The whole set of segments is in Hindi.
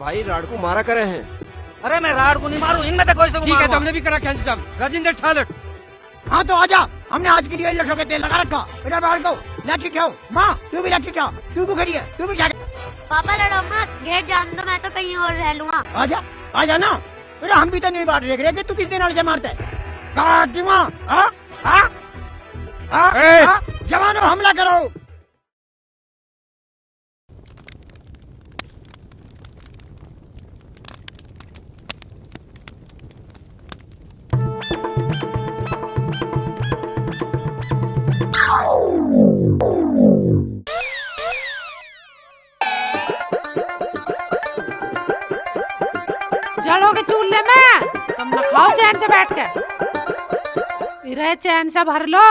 भाई राड को मारा करे हैं। अरे मैं राड को नहीं मारूं, इनमें से कोई से ठीक है, तो हमने भी करा कैंसम। राजेंद्र ठालट। हाँ तो आजा, हमने आज के लिए लठों के तेल लगा रखा। बेटा बाहर को लाठी खाओ। माँ तू भी लाठी खाओ, तू भी खड़ी है, तू भी जा। पापा लड़ो मत, गेट जान दो, मैं तो कहीं और रह लूंगा। आजा आजा ना बेटा, हम भी तो नहीं बात देख रहे कि तू किस दिन से मारता है। जवानों हमला करो। जलोगे चूल्हे में, तुम न खाओ चैन से बैठ के, फिर चैन से भर लो।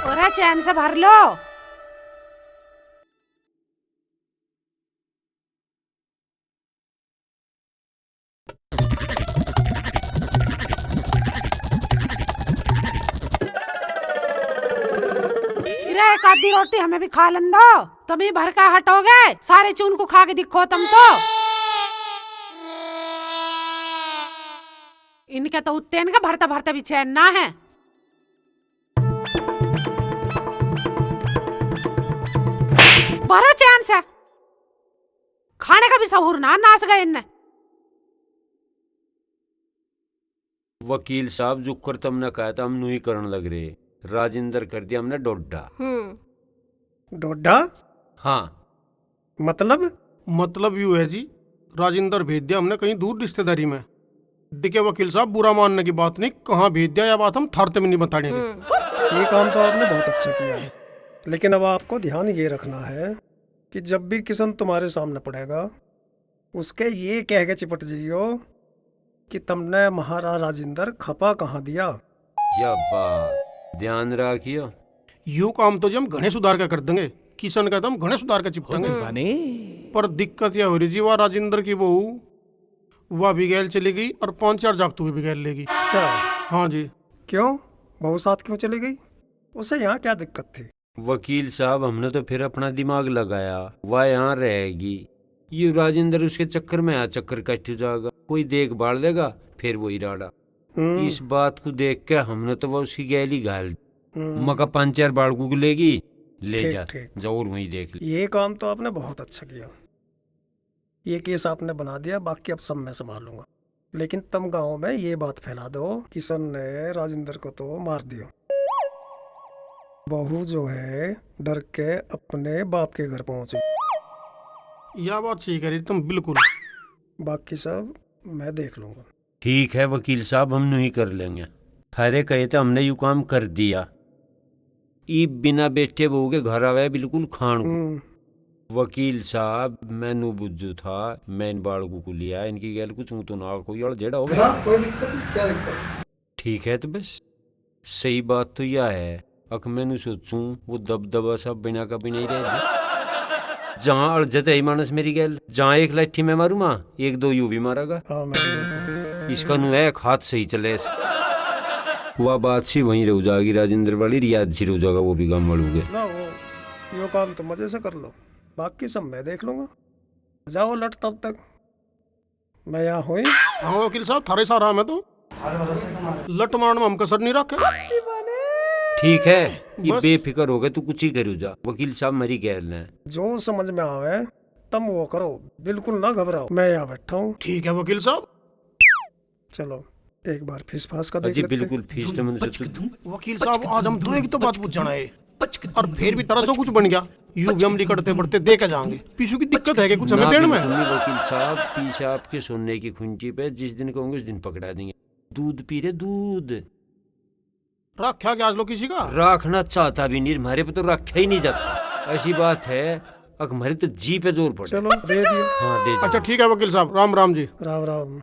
और चैन से भर लो। एक आधी रोटी हमें भी खा लन दो, तुम ही भर का हटोगे, सारे चून को खा के दिखो तुम तो। इनके तो उत्तेन का भरता भरता भी चैन ना है। भरो चैन से, खाने का भी सहूर ना, नाच गए इनने। वकील साहब जो कर तुमने कहा था हम नू ही करने लग रहे, राजेंद्र कर दिया हमने डोडा। डोडा? हाँ मतलब यूं है जी, राजेंद्र भेज दिया हमने कहीं दूर रिश्तेदारी में। देखिए वकील साहब, बुरा मानने की बात नहीं, कहाँ भेज दिया या बात हम थरते में नहीं बताएंगे। ये काम तो आपने बहुत अच्छा किया है, लेकिन अब आपको ध्यान ये रखना है कि जब भी किशन तुम्हारे सामने पड़ेगा, उसके ये कह के चिपट जाइयो कि तुमने महाराज राजेंद्र खपा कहाँ दिया। क्या बात, ध्यान रखियो। यू काम तो जी हम घने सुधार का कर देंगे, किशन का तो हम घने सुधार का चिपटेंगे। पर दिक्कत यह हो रही जी, वह राजेंद्र की बहू वह भी गैल चली गई और 5-4 जागतू भी गैल लेगी। अच्छा हाँ जी। क्यों, बहू साथ क्यों चली गई? उसे यहाँ क्या दिक्कत थी? वकील साहब हमने तो फिर अपना दिमाग लगाया, वह यहाँ रहेगी, ये राजेंद्र उसके चक्कर में आ चक्कर कट जाएगा, कोई देख भाल देगा, फिर वही राड़ा। इस बात को देख के हमने तो वह उसकी गैली घाल मका 5-4 बाड़कू को लेगी, ले जा जरूर वही देख ले। ये काम तो आपने बहुत अच्छा किया, ये केस आपने बना दिया, बाकी अब सब मैं संभालूंगा। लेकिन तुम गांव में ये बात फैला दो, किशन ने राजेंद्र को तो मार दिया, बहू जो है डर के अपने बाप के घर पहुंची। यह बात सही कह रही तुम बिल्कुल। बाकी सब मैं देख लूंगा। ठीक है वकील साहब, हम नहीं कर लेंगे, खैरे कहे तो हमने यू काम कर दिया। ई बिना बैठे बहू के घर आवे बिल्कुल खान। वकील साहब मैनू बुझू था, मैं इन बाड़कू को लिया, इनकी गैल कुछ तो ना कोई और जेड़ा हो गया। कोई दिक्कत नहीं, क्या दिक्कत? ठीक है तो बस सही बात तो यह है, अक मैनू सोचूं वो दबदबा सब बिना का भी नहीं रहे। जहाँ अड़जत है मानस मेरी गैल, जहाँ एक लाठी में मारू माँ, 1-2 यू भी मारेगा। इसका नु एक हाथ सही चले, वह बात सी वहीं रह जाएगी राजेंद्र वाली, रियाज सी रह जाएगा, वो भी काम बढ़ोगे ना। वो यो काम तो मजे से कर लो, बाकी सब मैं देख लूंगा। जाओ लट, तब तक मैं यहाँ हुई। हाँ वकील साहब, थारे सारा में तो लट मारने में हम कसर नहीं रखे। ठीक है, ये बेफिक्र हो गए, तू कुछ ही करू जा। वकील साहब मरी गैल ने जो समझ में आवे तुम वो करो, बिल्कुल ना घबराओ, मैं यहाँ बैठा हूँ। ठीक है वकील साहब। चलो एक बार फीस फास का देख जी लेते। बिल्कुल फीस तो मैंने वकील साहब आज हम दो एक तो बात पूछ जाना है, और फिर भी तरह जो कुछ बन गया यू भी हम निकटते बढ़ते देखे जाएंगे। पीछू की दिक्कत है कि कुछ हमें देने में। वकील साहब पीछे आपके सोने की खुंची पे जिस दिन कहूँगे उस दिन पकड़ा देंगे। दूध पी रहे दूध, रखा क्या आज लोग किसी का? रखना चाहता भी नहीं, हमारे पे तो रखा ही नहीं जाता। ऐसी बात है, अक हमारी तो जी पे जोर पड़े। चलो दे दियो। हाँ दे अच्छा ठीक है वकील साहब, राम राम जी। राम राम।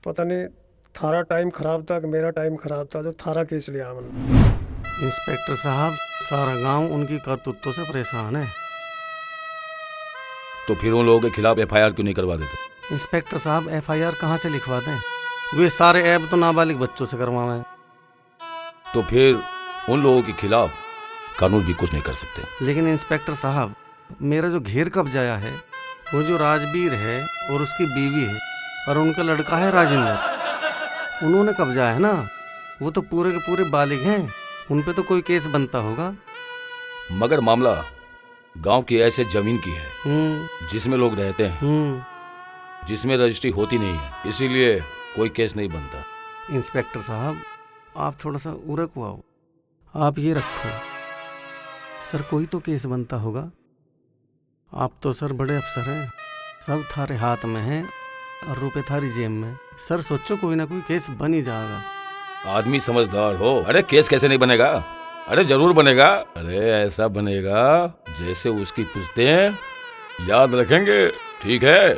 पता नहीं थारा टाइम खराब था कि मेरा टाइम खराब था जो थारा केस लिया मैंने। इंस्पेक्टर साहब, सारा गांव उनकी करतूतों से परेशान है। तो फिर उन लोगों के खिलाफ एफआईआर क्यों नहीं करवा देते? इंस्पेक्टर साहब, एफआईआर कहाँ से लिखवा दें? वे सारे ऐब तो नाबालिग बच्चों से करवाएं। तो फिर उन लोगों के खिलाफ कानून भी कुछ नहीं कर सकते। लेकिन इंस्पेक्टर साहब, मेरा जो घेर कब्जाया है वो जो राजवीर है और उसकी बीवी है और उनका लड़का है राजेंद्र, उन्होंने कब्जाया है ना। वो तो पूरे के पूरे बालिग हैं, उन पे तो कोई केस बनता होगा। मगर मामला गांव की ऐसे जमीन की है जिसमें लोग रहते हैं, जिसमें रजिस्ट्री होती नहीं है, इसीलिए कोई केस नहीं बनता। इंस्पेक्टर साहब, आप थोड़ा सा उरे को आओ। आप ये रखो सर, कोई तो केस बनता होगा। आप तो सर बड़े अफसर हैं, सब थारे हाथ में हैं और रुपए थारी जेब में। सर सोचो कोई ना कोई केस बन ही जाएगा। आदमी समझदार हो। अरे केस कैसे नहीं बनेगा? अरे जरूर बनेगा। अरे ऐसा बनेगा जैसे उसकी पुश्तें याद रखेंगे। ठीक है?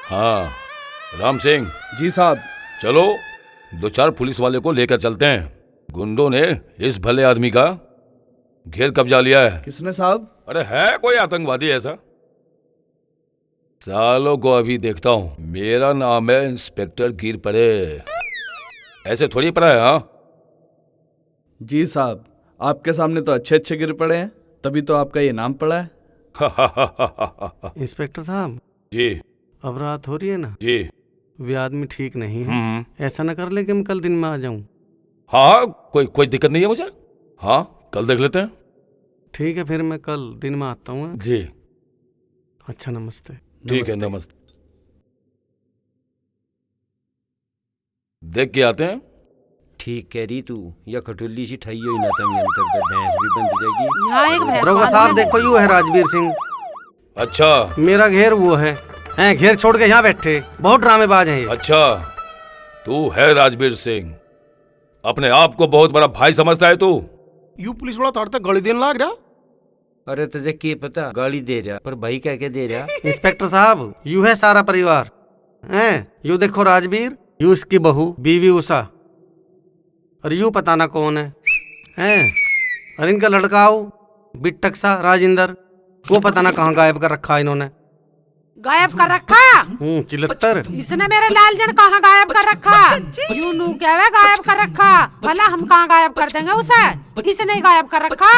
हाँ राम सिंह जी साहब। चलो 2-4 पुलिस वाले को लेकर चलते हैं। गुंडों ने इस भले आदमी का घेर कब्जा लिया है। किसने साहब? अरे है कोई आतंकवादी ऐसा? सालों को अभी देखता हूँ। मेरा नाम है इंस्पेक्टर गिर पड़े। ऐसे थोड़ी पड़ा है। हाँ जी साहब, आपके सामने तो अच्छे अच्छे गिर पड़े हैं, तभी तो आपका ये नाम पड़ा है। इंस्पेक्टर साहब जी, अब रात हो रही है ना जी। वे आदमी ठीक नहीं है। ऐसा न कर ले कि मैं कल दिन में आ जाऊं। हाँ कोई दिक्कत नहीं है मुझे। हाँ कल देख लेते हैं। ठीक है, फिर मैं कल दिन में आता हूँ जी। अच्छा नमस्ते। ठीक है, नमस्ते। देख के आते हैं। ठीक कह रही तू, या खटुल्ली सी ठाई हुई ना तमी अंतर का भैंस भी बन जाएगी। यहाँ एक भैंस दरोगा साहब देखो, यू है राजवीर सिंह। अच्छा, मेरा घेर वो है। घेर छोड़ के यहाँ बैठे, बहुत ड्रामेबाज हैं ये। अच्छा तू है राजवीर सिंह, अपने आप को बहुत बड़ा भाई समझता है तू। यू पुलिस वाला तार तक गाड़ी देने लाग रहा। अरे तुझे क्या पता गाड़ी दे रहा, पर भाई कह के दे रहा। इंस्पेक्टर साहब, यू है सारा परिवार। यू देखो राजवीर, यू इसकी बहू बीवी उषा, और यू पता ना कौन है। और इनका लड़का हो बिट्टक सा राजेंद्र, वो पता ना कहाँ गायब कर रखा इन्होंने। गायब कर रखा? चिलत्तर। इसने मेरे लालजन कहाँ गायब कर रखा? यूं नू क्या गायब कर रखा? भला हम कहाँ गायब कर देंगे उसे? इसने गायब कर रखा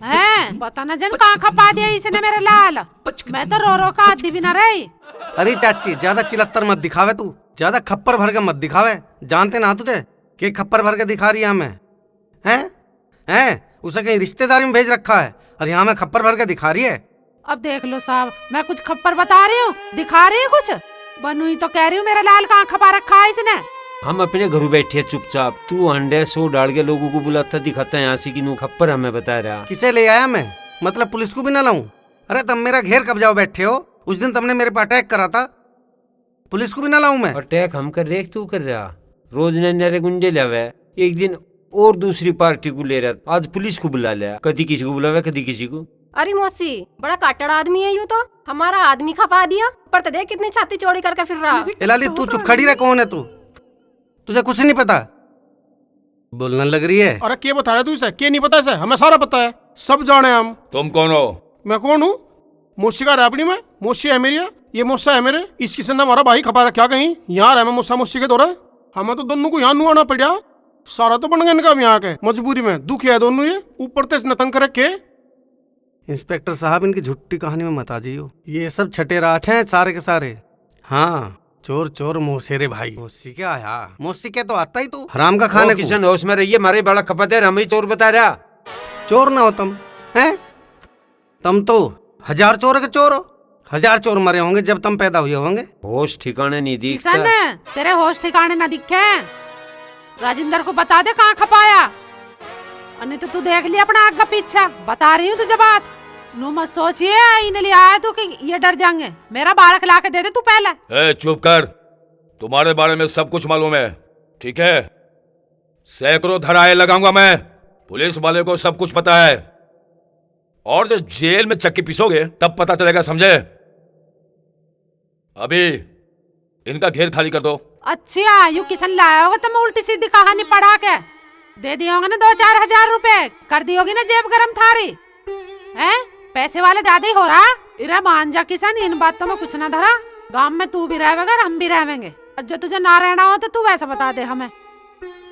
है। पता न जन कहाँ खपा दिया इसने मेरे लाल। मैं तो रो रो का आदि भी न रही। अरे चाची, ज्यादा चिलत्तर मत दिखावे तू, ज्यादा खप्पर भर के मत दिखावे। जानते ना तुझे कि खप्पर भर के दिखा रही है हमें? हैं? उसे कहीं रिश्तेदारी में भेज रखा है और यहाँ में खप्पर भर के दिखा रही है। अब देख लो साहब, मैं कुछ खप्पर बता रही हूँ, दिखा रही हूँ कुछ? बनू तो कह रही हूँ मेरा लाल कहाँ खपा रखा है इसने। हम अपने घर बैठे चुपचाप, तू अंडे 100 डाल के लोगों को बुलाता दिखाता है यहाँ से कि नू खप्पर हमें बता रहा। किसे ले आया मैं? मतलब पुलिस को भी ना लाऊं? अरे तब मेरा घेर कब्जाओ बैठे हो, उस दिन तुमने मेरे पर अटैक करा था, पुलिस को भी ना लाऊं मैं? अटैक हम कर रहे तू कर रहा। रोज नरे गुंडे लावे, एक दिन और दूसरी पार्टी को ले रहा, आज पुलिस को बुला लिया। कभी किसी को बुलावे, कभी किसी को। अरे मौसी, बड़ा काटड़ आदमी है यू तो। हमारा आदमी खपा दिया, पर तो देख कितनी छाती चौड़ी करके फिर रहा। लाली तू चुप खड़ी रह, कौन है तू? तुझे कुछ नहीं पता, बोलने लग रही है। अरे क्या बता रहा तू इसे? क्या नहीं पता इसे? हमें सारा पता है, सब जाने हम। तुम कौन हो? मैं कौन हूँ? मोशी का रैपड़ी में, मोशी है मेरी, ये मोसा है मेरे। इस किसी ने हमारा भाई खपा रखा कहीं। यहाँ रहे मैं मोसा मोशी के दौरे, हमें तो दोनों को यहाँ नु आना पड़ा। सारा तो बन गया इनका यहाँ के, मजबूरी में दुख है दोनों। ये ऊपर से नतंग कर रखे। इंस्पेक्टर साहब, इनकी झुट्टी कहानी में मत आ जाइयो, ये सब छठे राज हैं सारे के सारे। हाँ, चोर चोर मोसेरे भाई। मोसी क्या आया? मोसी क्या तो आता ही तू हराम का खाने। किशन होश में रहिए, मारे बड़ा खपत है, हम ही चोर बता रहा। चोर ना हो तुम, हैं? तुम तो 1000 चोर के चोर हो। 1000 चोर मरे होंगे जब तुम पैदा हुए होंगे। होश ठिकाने नहीं दिखता। किशन, तेरे होश ठिकाने ना दिखे। राजेंद्र को बता दे कहाँ खपाया, नहीं तो तू देख लिया अपना आगे पीछा। बता रही हूँ तुझे बात, नो मत सोचिए इन्हें ले आया तू कि ये डर जाएंगे। मेरा बालक ला के दे दे तू पहले। चुप कर, तुम्हारे बारे में सब कुछ मालूम है, ठीक है? सैकड़ों धराए लगाऊंगा मैं, पुलिस वाले को सब कुछ पता है। और जब जेल में चक्की पीसोगे तब पता चलेगा, समझे? अभी इनका घेर खाली कर दो। अच्छा, यू किसन लाया होगा तो मैं उल्टी सीधी कहानी पढ़ा के दे दिए होंगे ना 2-4 हजार रुपए, कर दी होगी ना जेब गरम थारी। हैं? पैसे वाले ज्यादा ही हो रहा। इरा मान जा किसान, इन बातों में कुछ ना धरा। गांव में तू भी रहेगा और हम भी रहेंगे, और जो तुझे ना रहना हो तो तू वैसा बता दे हमें।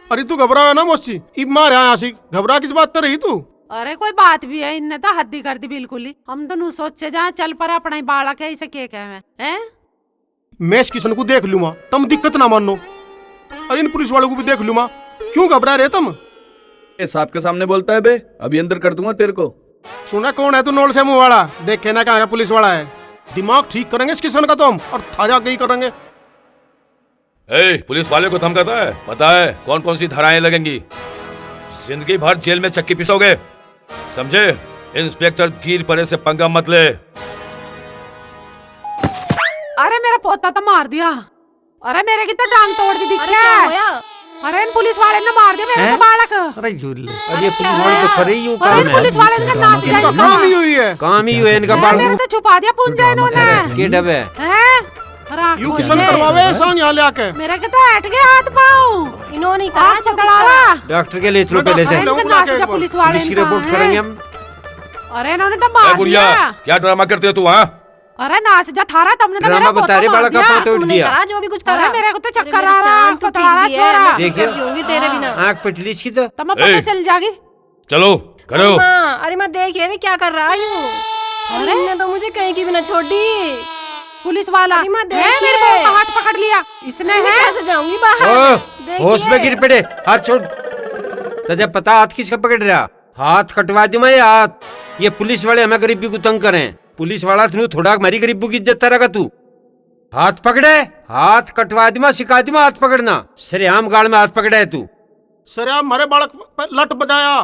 अरे तू घबरा ना मौसी, इब मार आशिक, घबरा किस बात कर रही तू? अरे कोई बात भी है, इनने तो हद्दी कर दी बिल्कुल ही। हम तो नू सोचे जा चल पर अपना ही बाड़ा के इसे के कहे हैं। मैं इस किशन को देख लूँ, तुम दिक्कत ना मानो। अरे इन पुलिस वालों को भी देख लूँ, क्यों घबरा रहे तुम? साहब के सामने बोलता है बे, अभी अंदर कर दूंगा तेरे को। सुना कौन है तू नोल से मुंह वाला? देखे ना कहाँ का पुलिस वाला है। दिमाग ठीक करेंगे इस किशन का तुम, और थारे आगे ही करेंगे। पुलिस वाले को धमकाता है, पता है कौन कौन सी धाराएं लगेंगी? जिंदगी भर जेल में चक्की पिसोगे, समझे? इंस्पेक्टर गिर पड़े से पंगा मत ले। अरे मेरा पोता तो मार दिया। अरे मेरे की तो टांग तोड़ दी दिखा। अरे इन पुलिस वाले ने मार दिया मेरे बालक। अरे झूले, अरे पुलिस वाले तो करे ही अरे इस पुलिस वाले ने नाच जाए काम ही हुई है, काम ही हुए इनका बाल। मेरे तो छुपा दिया पुंजा इन्होंने। के डबे यू किशन करवावे सांग यहाँ ले आके। मेरे के तो हट गए हाथ पाँव। इन्होंने कहा चढ़ा डॉक्टर के लिए पहले से पुलिस वाले की रिपोर्ट करेंगे हम। अरे इन्होंने तो मार दिया। क्या ड्रामा करते हो तू? हाँ, अरे नाच जा थारा, तुमने तो ड्रामा बता रहे बालक का पाँव तोड़ दिया। जो भी कुछ करा, मेरे को तो चक्कर आ रहा छोरा। देखिए तेरे बिना आँख पिटली इसकी तो। तब पता चल जाएगी। चलो करो। अरे मैं देख ये क्या कर रहा हूँ। अरे इन्होंने तो मुझे कहीं की बिना छोड़ दी। पुलिस वाला मेरे बहू का हाथ पकड़ लिया इसने। है कैसे जाऊंगी बाहर? होश में गिर पड़े, हाथ छोड़। तुझे पता हाथ किसका पकड़ रहा? हाथ कटवा दूं मैं हाथ। ये पुलिस वाले हमें गरीबी को तंग करें। पुलिस वाला तू थोड़ा हमारी गरीबों की इज्जत करेगा तू। हाथ पकड़े, हाथ कटवा दूं, सिखा दूं हाथ पकड़ना। सरेआम गाड़ में हाथ पकड़ा है तू। सरेआम मारे बालक पे लट बजाया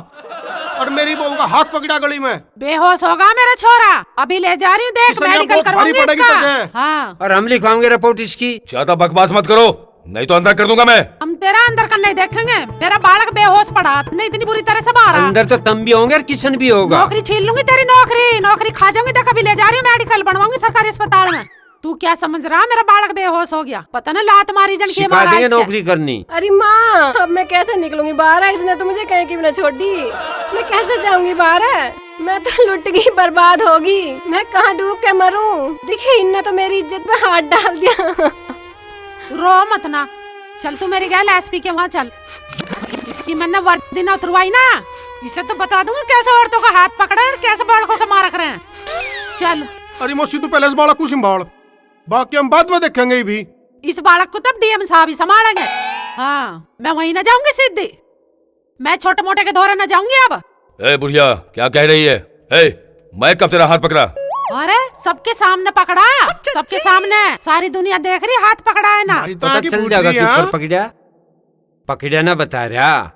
और मेरी बहू का हाथ पकड़ा गली में। बेहोश होगा मेरा छोरा, अभी ले जा रही हूँ, देख मेडिकल करवाऊंगी इसका। हाँ। और हम लिखवाएंगे रिपोर्ट इसकी। ज्यादा बकवास मत करो, नहीं तो अंदर कर दूंगा मैं। हम तेरा अंदर कर नहीं देखेंगे। मेरा बालक बेहोश पड़ा, नहीं इतनी बुरी तरह से मारा। अंदर तो तुम भी होंगे और किशन भी होगा। नौकरी छीन लूंगी तेरी, नौकरी खा जाऊंगी। देख अभी ले जा रही हूँ, मेडिकल बनवाऊंगी सरकारी अस्पताल में। तू क्या समझ रहा? मेरा बालक बेहोश हो गया, पता ना लात मारी जन के मारा इसके। नौकरी करनी। अरे माँ, अब मैं कैसे निकलूंगी बाहर? इसने तो मुझे कहीं की बिना छोड़ दी। मैं कैसे जाऊंगी बाहर? मैं तो लुट गई, बर्बाद होगी। मैं कहाँ डूब के मरूं? देखिए इनने तो मेरी इज्जत पे हाथ डाल दिया। रो मत ना, चल तू मेरी गैल एसपी के वहाँ चल। इसकी मैंने वर्दी ना उतरवाई ना, इसे तो बता दूंगी कैसे औरतों का हाथ पकड़े और कैसे बालकों को मार रख रहे हैं। चल। अरे मौसी तू पहले इस बालक को संभाल, बाकी हम बाद में देखेंगे। भी इस बालक को तब डीएम साहब ही संभालेंगे। हाँ, मैं वहीं ना जाऊंगी सीधी, मैं छोटे मोटे के दौरे ना जाऊंगी अब। ए बुढ़िया, क्या कह रही है? मैं कब तेरा हाथ पकड़ा? अरे सबके सामने पकड़ा, सबके सामने, सारी दुनिया देख रही हाथ पकड़ा है ना। पता चल जाएगा क्यों पकड़ा ना बता रहा।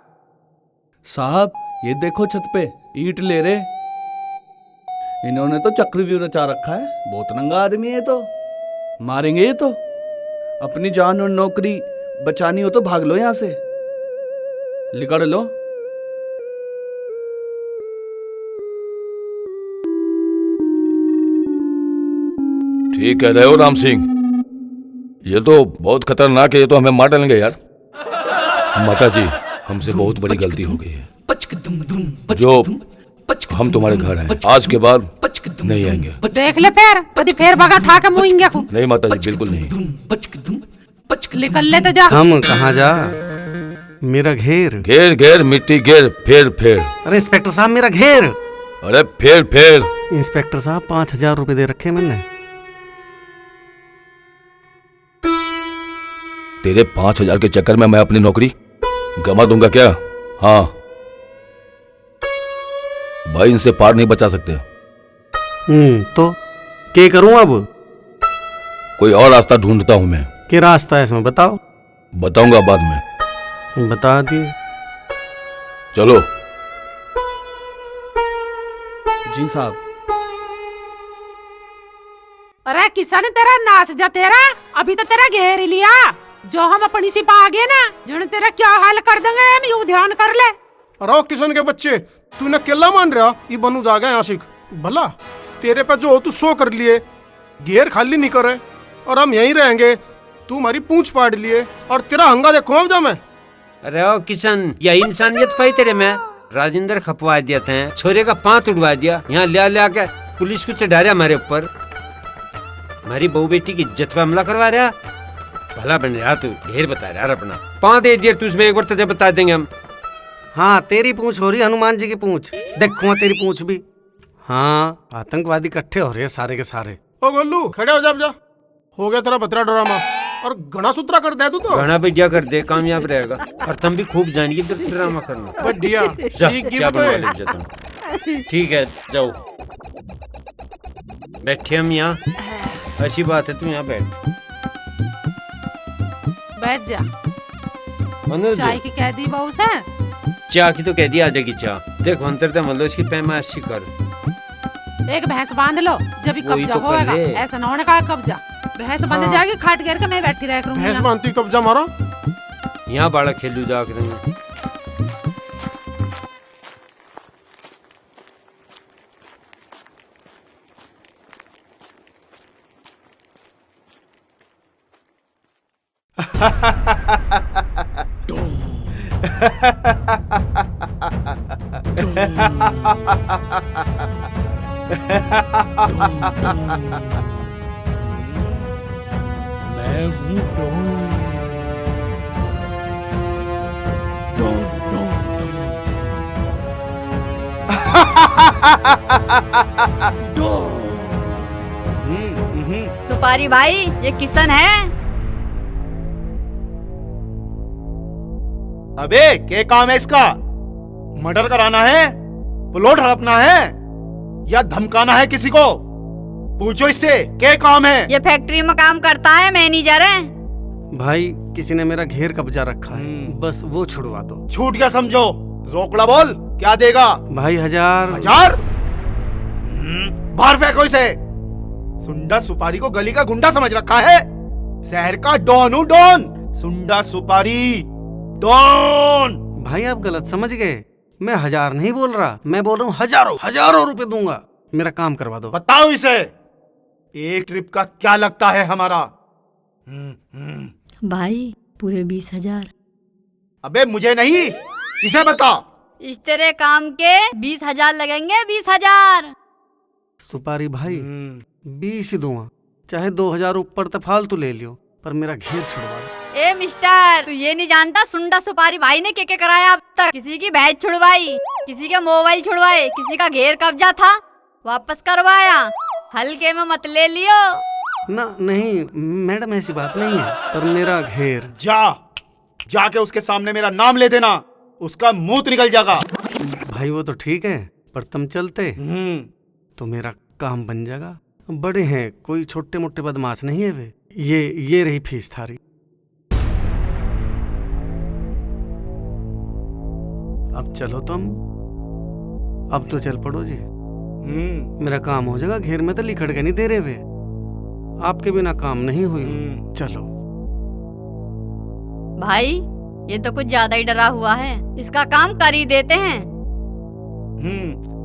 साहब ये देखो छत पे ईंट ले रहे, इन्होंने तो चक्रव्यूह रचा रखा है। बहुत नंगा आदमी है, तो मारेंगे ये तो। अपनी जान और नौकरी बचानी हो तो भाग लो यहाँ से, निकल लो। ठीक कह रहे हो राम सिंह, ये तो बहुत खतरनाक है। ये तो हमें मार डालेंगे यार। माता जी, हमसे बहुत बड़ी गलती हो गई है। जो हम तुम्हारे घर हैं, आज के बाद नहीं आएंगे। देख ले फिर भगा ठा के मुएंगे। नहीं माता जी, बिल्कुल नहीं। निकल ले तो जा। हम कहाँ जा? मेरा घेर घेर मिट्टी घेर, फेर। अरे इंस्पेक्टर साहब मेरा घेर। अरे फेर। इंस्पेक्टर साहब 5,000 रुपए दे रखे मैंने। तेरे 5,000 के चक्कर में मैं अपनी नौकरी गमा दूंगा क्या? हाँ भाई, इनसे पार नहीं बचा सकते। तो क्या करूं अब? कोई और रास्ता ढूंढता हूं मैं। क्या रास्ता है इसमें बताओ? बताऊंगा बाद में। बता दिए। चलो। जी साहब। अरे किसान तेरा नाच जा तेरा, अभी तो तेरा घेर ही लिया। जो हम अपनी सिपा आ गए ना, जो तेरा क्या हाल कर देंगे हम यूं ध्यान कर ले। अरे किशन के बच्चे, तूने केला मान रहा? ये बनू जागा आशिक। भला तेरे पे जो हो तू सो कर लिए, घेर खाली नहीं करे और हम यहीं रहेंगे। तू हमारी पूंछ पाड़ लिए और तेरा हंगा देखो अब जा मैं। अरे ओ किशन, यही इंसानियत पाई तेरे में। राजेंद्र खपवा दिया थे, छोरे का पांव उड़वा दिया, यहाँ ले के पुलिस को चढ़ा रहा हमारे ऊपर। हमारी बहू बेटी की इज्जत पे हमला करवा रहा। भला बन रहा तू, ढेर बता रहा अपना। पांव दे दिया तू, उसमें एक बार तुझे बता देंगे हम। हाँ तेरी पूंछ हो रही हनुमान जी की पूंछ, देखूंगा तेरी पूंछ भी। हाँ आतंकवादी इकट्ठे हो रहे हैं सारे के सारे। ओ गोलू खड़े हो जा, हो गया तेरा बतरा ड्रामा और घना सूत्रा कर दे तू तो। घना बढ़िया कर दे, कामयाब रहेगा। और तुम भी खूब जानिए ड्रामा करना। बढ़िया ठीक है, जाओ बैठे हम यहाँ। ऐसी बात है, तू यहाँ बैठ जा। मनोज चाय की कह दी बहू से? चाय की तो कह दी, आ जाएगी चाय। देखो अंतर तो मतलब इसकी पैमाइशी कर। एक भैंस बांध लो, जब कब्जा तो होगा। ऐसा ना होने का कब्जा, भैंस बंध जाएगी, खाट गिर के मैं बैठी रह करूंगी। भैंस बांधती कब्जा मारो। यहाँ बाड़ा खेलू जाकर। मैं हूँ डॉन। सुपारी भाई, ये किशन है। अबे क्या काम है इसका? मर्डर कराना है, प्लॉट हड़पना है या धमकाना है किसी को? पूछो इससे क्या काम है। ये फैक्ट्री में काम करता है, मैनेजर है। भाई किसी ने मेरा घेर कब्जा रखा है, बस वो छुड़वा दो। छूट क्या समझो? रोकड़ा बोल, क्या देगा? भाई 1000। 1000? बाहर फेंको इसे। सुंडा सुपारी को गली का गुंडा समझ रखा है? शहर का डॉन हूँ, डॉन। सुंडा सुपारी डॉन। भाई आप गलत समझ गए, मैं 1000 नहीं बोल रहा, मैं बोल रहा हूँ हजारों रुपए दूंगा, मेरा काम करवा दो। बताओ इसे एक ट्रिप का क्या लगता है हमारा? भाई पूरे 20,000। अबे मुझे नहीं, इसे बता। इस तेरे काम के 20,000 लगेंगे, 20,000। सुपारी भाई 20 ही दूंगा, चाहे 2000 ऊपर तो फालतू ले लियो, पर मेरा घेर छुड़वा दो। ए मिस्टर, तू ये नहीं जानता सुंडा सुपारी भाई ने क्या कराया अब तक? किसी की भैंस छुड़वाई, किसी के मोबाइल छुड़वाए, किसी का घेर कब्जा था वापस करवाया। हल्के में मत ले लियो। ना नहीं मैडम, ऐसी बात नहीं है, पर मेरा घेर। जाके उसके सामने मेरा नाम ले देना, उसका मुंह निकल जाएगा। भाई वो तो ठीक है, पर तुम चलते तो मेरा काम बन जाएगा। बड़े हैं, कोई छोटे मोटे बदमाश नहीं है वे। ये रही फीस थारी। अब चलो तुम, अब तो चल पड़ो जी। मेरा काम हो जाएगा, घेर में तो लिखड़ के नहीं दे रहे वे, आपके बिना काम नहीं हुई। चलो भाई ये तो कुछ ज्यादा ही डरा हुआ है, इसका काम कर ही देते हैं।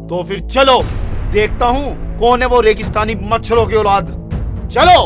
तो फिर चलो, देखता हूँ कौन है वो रेगिस्तानी मच्छरों की औलाद। चलो।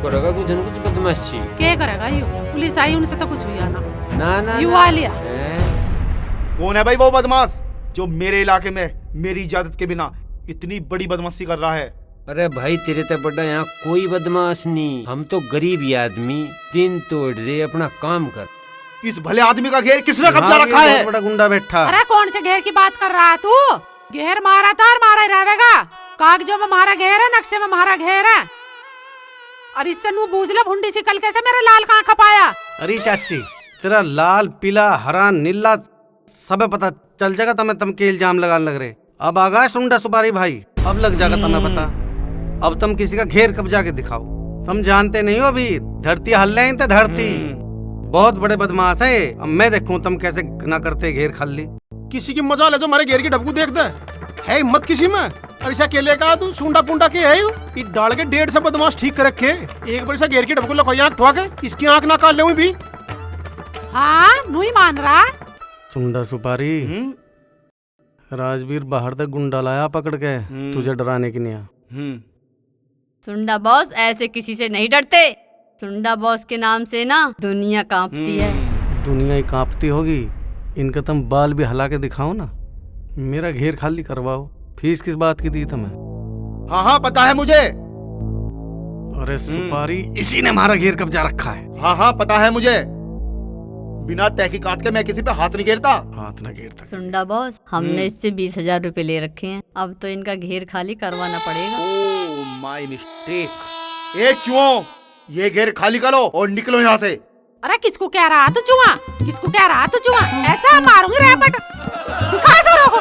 करेगा कुछ न कुछ बदमाशी। क्या करेगा यू? पुलिस आई, उनसे तो कुछ हुआ ना। ना यू आ लिया। कौन है भाई वो बदमाश जो मेरे इलाके में मेरी इजाजत के बिना इतनी बड़ी बदमाशी कर रहा है? अरे भाई तेरे ते बड़ा यहाँ कोई बदमाश नहीं, हम तो गरीब ही आदमी, दिन तोड़ रहे अपना काम कर। इस भले आदमी का घेर किसने कब्जा रखा है? बड़ा गुंडा बैठा। अरे कौन से घेर की बात कर रहा है तू? घेर मारा था और मारा ही रहेगा। कागजों में मारा घेर है, नक्शे में मारा घेर है। और इससे नू बूझ ले भुंडी सी, कल कैसे मेरा लाल कहाँ खपाया? अरे चाची, तेरा लाल पीला हरा नीला सब पता चल जाएगा। तम के इल्जाम लगाने लग रहे। अब आ गए सुंडा सुपारी भाई, अब लग जाएगा तुम्हें पता। अब तुम किसी का घेर कब्जा के दिखाओ। तुम जानते नहीं हो अभी धरती हल रही तो धरती बहुत बड़े बदमाश है। अब मैं देखूं तुम कैसे ना करते घेर खाली। किसी की मजा ले जो हमारे घेर की डबकू देख दे है हिम्मत किसी में। और ऐसा अकेले का तू सुंडा पुंडा के है ये डाल के 1.5 से बदमाश ठीक कर रखे। एक बार ऐसा घेर की डबकू लखो आंख ठोके, इसकी आंख ना काट ले भी। हाँ नू ही मान रहा। सुंडा सुपारी, राजवीर बाहर तक गुंडा लाया पकड़ के तुझे डराने की नहीं। सुंडा बॉस ऐसे किसी से नहीं डरते। सुंडा बॉस के नाम से ना दुनिया कांपती है। दुनिया ही कांपती होगी, इनका तुम बाल भी हला के दिखाओ ना। मेरा घेर खाली करवाओ। फीस किस बात की दी तुम्हें? हाँ हाँ पता है मुझे। अरे सुपारी, इसी ने हमारा घेर कब्जा रखा है। हाँ हाँ पता है मुझे। बिना तहकीकात के मैं किसी पे हाथ नहीं घेरता। हाथ ना घेरता। सुंडा बॉस, हमने इससे 20,000 रुपए ले रखे हैं। अब तो इनका घेर खाली करवाना पड़ेगा। Oh my mistake. ए चुओं, ये घेर खाली करो और निकलो यहाँ से। अरे किसको कह रहा तू चुआ? किसको कह रहा तू चुआ? ऐसा मारूंगी रैपट। तू कहाँ से रहो?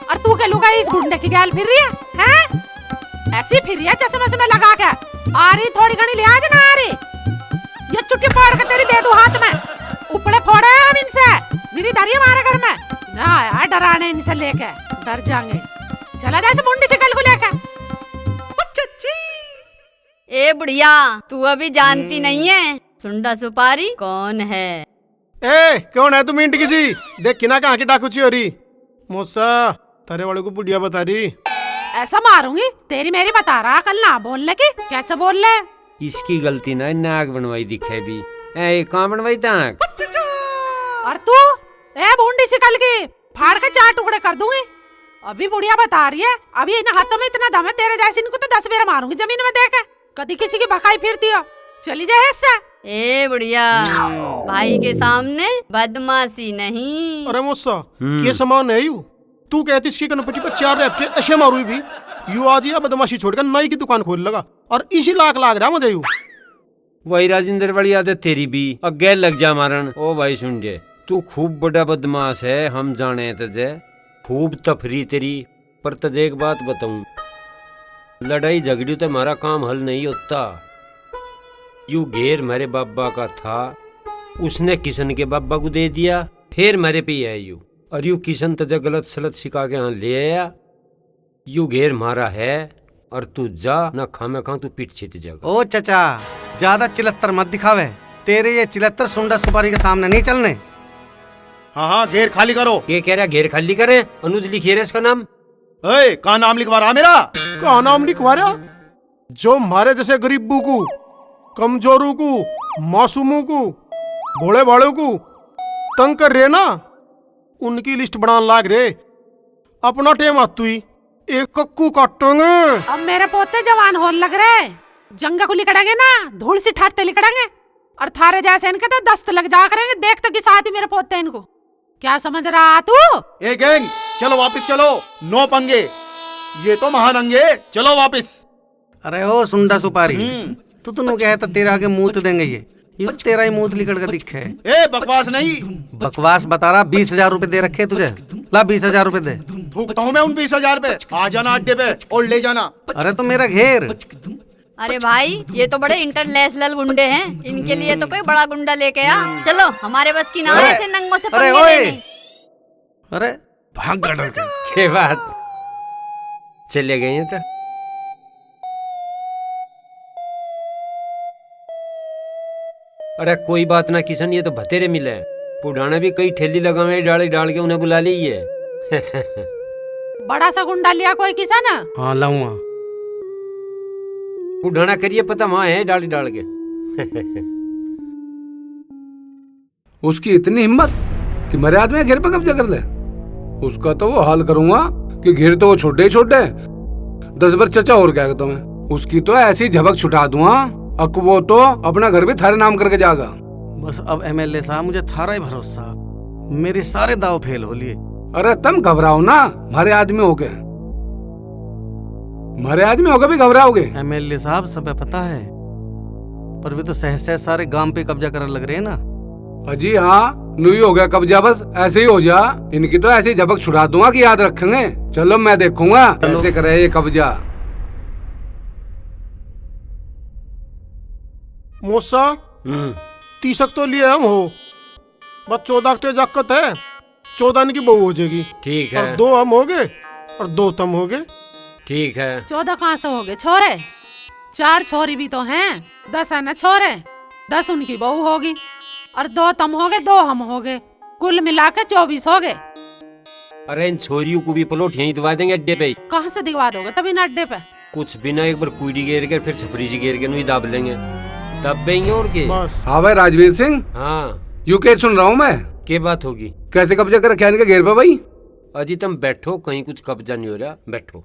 और तू क्या लुगाई इस गुंडे की गैल फिर रही है? हैं? ऐसी फिर रही है चश्मे से मैं लगा के। आ रही थोड़ी घनी लिहाज ना आ रही? ये चुटकी फोड़ के तेरी दे दूं हाथ में। उपड़े फोड़े हम इनसे। मेरी दारी हमारे घर में ना यार, डराने इनसे लेके डर जाएंगे। चला जा इस मुंडी से कल को लेके। ए बुढ़िया, तू अभी जानती नहीं है सुंडा सुपारी कौन है? ए कौन है तू मिंट किसी? देख किना कहाँ की डाकूची हो रही। मोसा तारे वाले को बुढ़िया बता रही। ऐसा मारूंगी तेरी मेरी बता रहा कल ना बोलने की। कैसे बोल ले? इसकी गलती ना नाक बनवाई दिखे भी। ए कहाँ बनवाई ताक? और तू ए भूंडी सी कल की फाड़ के 4 टुकड़े कर दूंगी। अभी बुढ़िया बता रही है। अभी इन हाथों में इतना दम है तेरे जैसे इनको तो 10 बेर मारूंगी जमीन में देके। कभी किसी की भकाई फिरती हो चली जाए इससे। ए बुढ़िया, भाई के सामने बदमाशी नहीं। अरे मोसा ये सामान है यू? तू कहती इसकी कनपटी पर 4 हफ्ते ऐसे मारू भी यू आज या बदमाशी छोड़कर नई की दुकान खोल लगा और इसी लाख लाग रहा मुझे यू। वही राजेंद्र वाली आदत तेरी भी अगे लग जा मारन। ओ भाई सुन जे, तू खूब बड़ा बदमाश है, हम जाने तुझे। खूब तफरी तेरी, पर तुझे एक बात बताऊं, लड़ाई झगड़ी तो हमारा काम हल नहीं होता। यू घेर मेरे बाबा का था, उसने किशन के बाबा को दे दिया, फिर मेरे पे है यू। और यू किशन तुझे गलत सलत सिखा के यहाँ ले आया। यू घेर मारा है और तू जा ना खामे खा तू पीठ छित जाएगा। ओ चचा, ज्यादा चिलत्तर मत दिखावे। तेरे ये चिलत्तर सुंडा सुपारी के सामने नहीं चलने। हाँ हाँ घेर खाली करो। ये कह रहा घेर खाली करे? अनुज लिखिए इसका नाम। ए, का नाम लिखवा रहा मेरा? का नाम लिखवा रहा? जो मारे जैसे गरीबों को, कमजोरों को, मासूमों को, भोले भाड़ों को तंग कर रहे ना, उनकी लिस्ट बनाने लाग रहे। अपना टेम आतु ही एक कक्कू काटेंगे। अब मेरे पोते जवान होने लग रहे, जंगा को लिकड़ेंगे ना, धूल से ठाटते लिकड़ेंगे। और थारे जैसे इनके तो दस्त लग जा करेंगे। देख तो कि साथ ही मेरे पोते इनको। क्या समझ रहा तू? ए गैंग, चलो वापस चलो। नो पंगे, ये तो महानंगे। चलो वापस। अरे ओ सुंडा सुपारी, तू तो कहता तेरा आगे मुंह देंगे ये तो तेरा ही मुंह लिकड़ के दिखे। ए बकवास नहीं। बकवास बता रहा। 20,000 रुपए दे रखे तुझे, ला 20,000 रुपए दे। भूखता हूँ मैं उन 20,000 पे। आ जाना अड्डे पे और ले जाना। अरे तो मेरा घेर। अरे भाई, ये तो बड़े इंटरनेशनल गुंडे हैं, इनके लिए तो कोई बड़ा गुंडा लेके आ। चलो, हमारे बस की ना ऐसे नंगों से पंगे लेने। अरे भाग गडर के बात चले गए हैं तो। अरे कोई बात ना किशन, ये तो भतेरे मिले। पुराना भी कई ठेली लगावे डाल डाल के उन्हें बुला ली है। बड़ा सा गुंडा लिया कोई किसान? हाँ लाऊंगा। पुराना करिए पता वहाँ है डाल डाल के। उसकी इतनी हिम्मत कि मेरे आदमी घेर पे कब्जा कर ले। उसका तो वो हाल करूंगा कि घेर तो वो छोटे ही छोटे, 10 बार चचा और कहेगा तुम्हें। उसकी तो ऐसी झपक छुटा दूंगा, अक वो तो अपना घर भी थारे नाम करके जाएगा। बस अब एमएलए साहब मुझे थारा ही भरोसा, मेरे सारे दाव फेल हो लिए। अरे तुम घबराओ ना, हमारे आदमी हो गए, हमारे आदमी हो गए भी घबराओगे। एमएलए साहब सब पता है, पर वे तो सहज सारे गांव पे कब्जा करने लग रहे हैं ना। अजी हाँ, नुई हो गया कब्जा, बस ऐसे ही हो जा। इनकी तो ऐसी झपक छुड़ा दूंगा कि याद रखेंगे। चलो मैं देखूंगा कैसे करे ये कब्जा। मौसा तीसक तो लिए हम हो, बस 14 के जाकत है, 14 की बहू हो जाएगी। ठीक है। और 2 हम हो गए और 2 तुम हो गए। ठीक है। 14 कहाँ से हो गए छोरे? 4 छोरी भी तो हैं, 10 है ना छोरे, 10 उनकी बहू होगी और 2 तुम हो गए, 2 हम हो गए, कुल मिला के 24 हो गए। अरे इन छोरियों को भी पलोट यहीं दबा देंगे अड्डे पे। कहाँ से दिखवा दोगे तभी ना अड्डे पे? कुछ बिना एक बार कुड़ी घेर के फिर छपरी जी घेर के नहीं दाब लेंगे, तब बेंगे और के। हाँ भाई राजवीर सिंह। हाँ यू के सुन रहा हूँ मैं। क्या बात होगी? कैसे कब्जा कर रखा है इनके घेर पे भाई? अजी तुम बैठो, कहीं कुछ कब्जा नहीं हो रहा, बैठो।